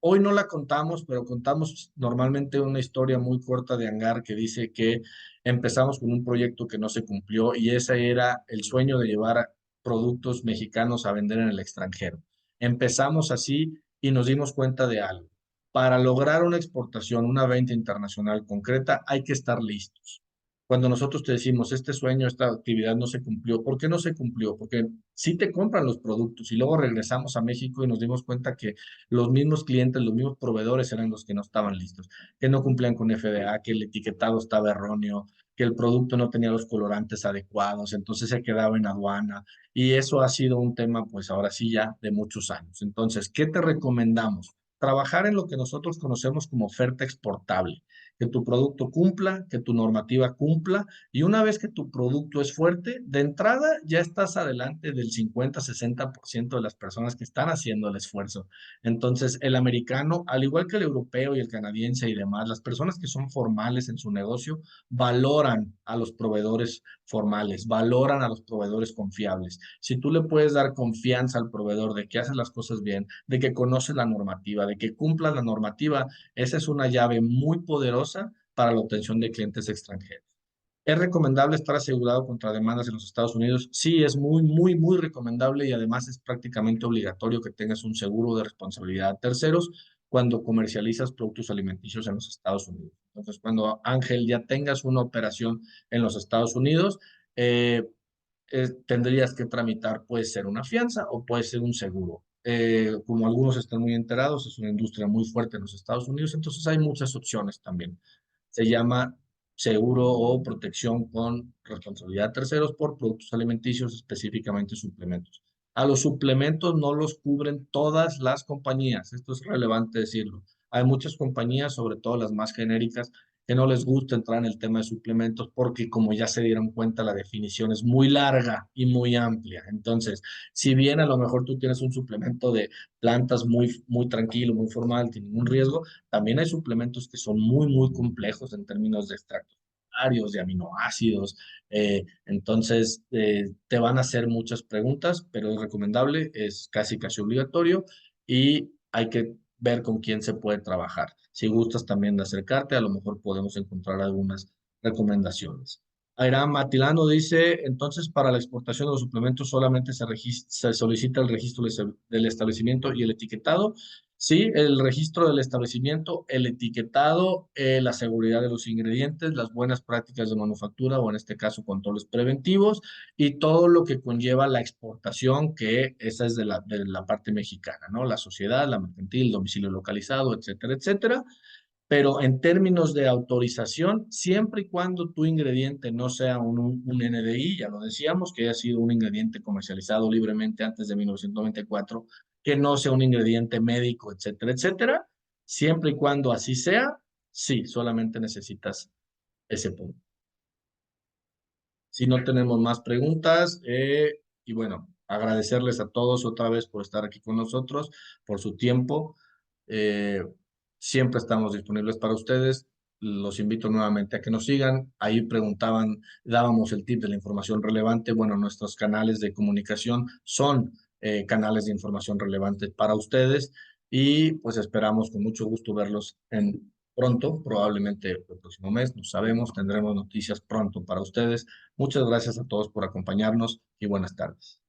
Hoy no la contamos, pero contamos normalmente una historia muy corta de Hangar que dice que empezamos con un proyecto que no se cumplió y ese era el sueño de llevar productos mexicanos a vender en el extranjero. Empezamos así y nos dimos cuenta de algo. Para lograr una exportación, una venta internacional concreta, hay que estar listos. Cuando nosotros te decimos, este sueño, esta actividad no se cumplió, ¿por qué no se cumplió? Porque sí te compran los productos y luego regresamos a México y nos dimos cuenta que los mismos clientes, los mismos proveedores eran los que no estaban listos, que no cumplían con FDA, que el etiquetado estaba erróneo, que el producto no tenía los colorantes adecuados, entonces se quedaba en aduana. Y eso ha sido un tema, pues ahora sí ya, de muchos años. Entonces, ¿qué te recomendamos? Trabajar en lo que nosotros conocemos como oferta exportable, que tu producto cumpla, que tu normativa cumpla, y una vez que tu producto es fuerte, de entrada ya estás adelante del 50-60% de las personas que están haciendo el esfuerzo. Entonces, el americano, al igual que el europeo y el canadiense y demás, las personas que son formales en su negocio, valoran a los proveedores formales, valoran a los proveedores confiables. Si tú le puedes dar confianza al proveedor de que hace las cosas bien, de que conoce la normativa, de que cumpla la normativa, esa es una llave muy poderosa para la obtención de clientes extranjeros. ¿Es recomendable estar asegurado contra demandas en los Estados Unidos? Sí, es muy, muy, muy recomendable y además es prácticamente obligatorio que tengas un seguro de responsabilidad a terceros cuando comercializas productos alimenticios en los Estados Unidos. Entonces, cuando Ángel ya tengas una operación en los Estados Unidos, eh, tendrías que tramitar, puede ser una fianza o puede ser un seguro. Como algunos están muy enterados, es una industria muy fuerte en los Estados Unidos, entonces hay muchas opciones también. Se llama seguro o protección con responsabilidad de terceros por productos alimenticios, específicamente suplementos. A los suplementos no los cubren todas las compañías, esto es relevante decirlo. Hay muchas compañías, sobre todo las más genéricas, que no les gusta entrar en el tema de suplementos porque como ya se dieron cuenta, la definición es muy larga y muy amplia. Entonces, si bien a lo mejor tú tienes un suplemento de plantas muy, muy tranquilo, muy formal, sin ningún riesgo, también hay suplementos que son muy, muy complejos en términos de extractos secundarios, de aminoácidos. Entonces, te van a hacer muchas preguntas, pero es recomendable, es casi casi obligatorio y hay que ver con quién se puede trabajar. Si gustas también de acercarte, a lo mejor podemos encontrar algunas recomendaciones. Airam Atilano dice, entonces para la exportación de los suplementos solamente se solicita el registro del establecimiento y el etiquetado. Sí, el registro del establecimiento, el etiquetado, la seguridad de los ingredientes, las buenas prácticas de manufactura o en este caso controles preventivos y todo lo que conlleva la exportación, que esa es de la parte mexicana, ¿no? La sociedad, la mercantil, domicilio localizado, etcétera, etcétera. Pero en términos de autorización, siempre y cuando tu ingrediente no sea un NDI, ya lo decíamos, que haya sido un ingrediente comercializado libremente antes de 1994, que no sea un ingrediente médico, etcétera, etcétera, siempre y cuando así sea, sí, solamente necesitas ese punto. Si no tenemos más preguntas, y bueno, agradecerles a todos otra vez por estar aquí con nosotros, por su tiempo. Eh, Siempre estamos disponibles para ustedes. Los invito nuevamente a que nos sigan. Ahí preguntaban, dábamos el tip de la información relevante. Bueno, nuestros canales de comunicación son canales de información relevante para ustedes y pues esperamos con mucho gusto verlos pronto, probablemente el próximo mes, no sabemos, tendremos noticias pronto para ustedes. Muchas gracias a todos por acompañarnos y buenas tardes.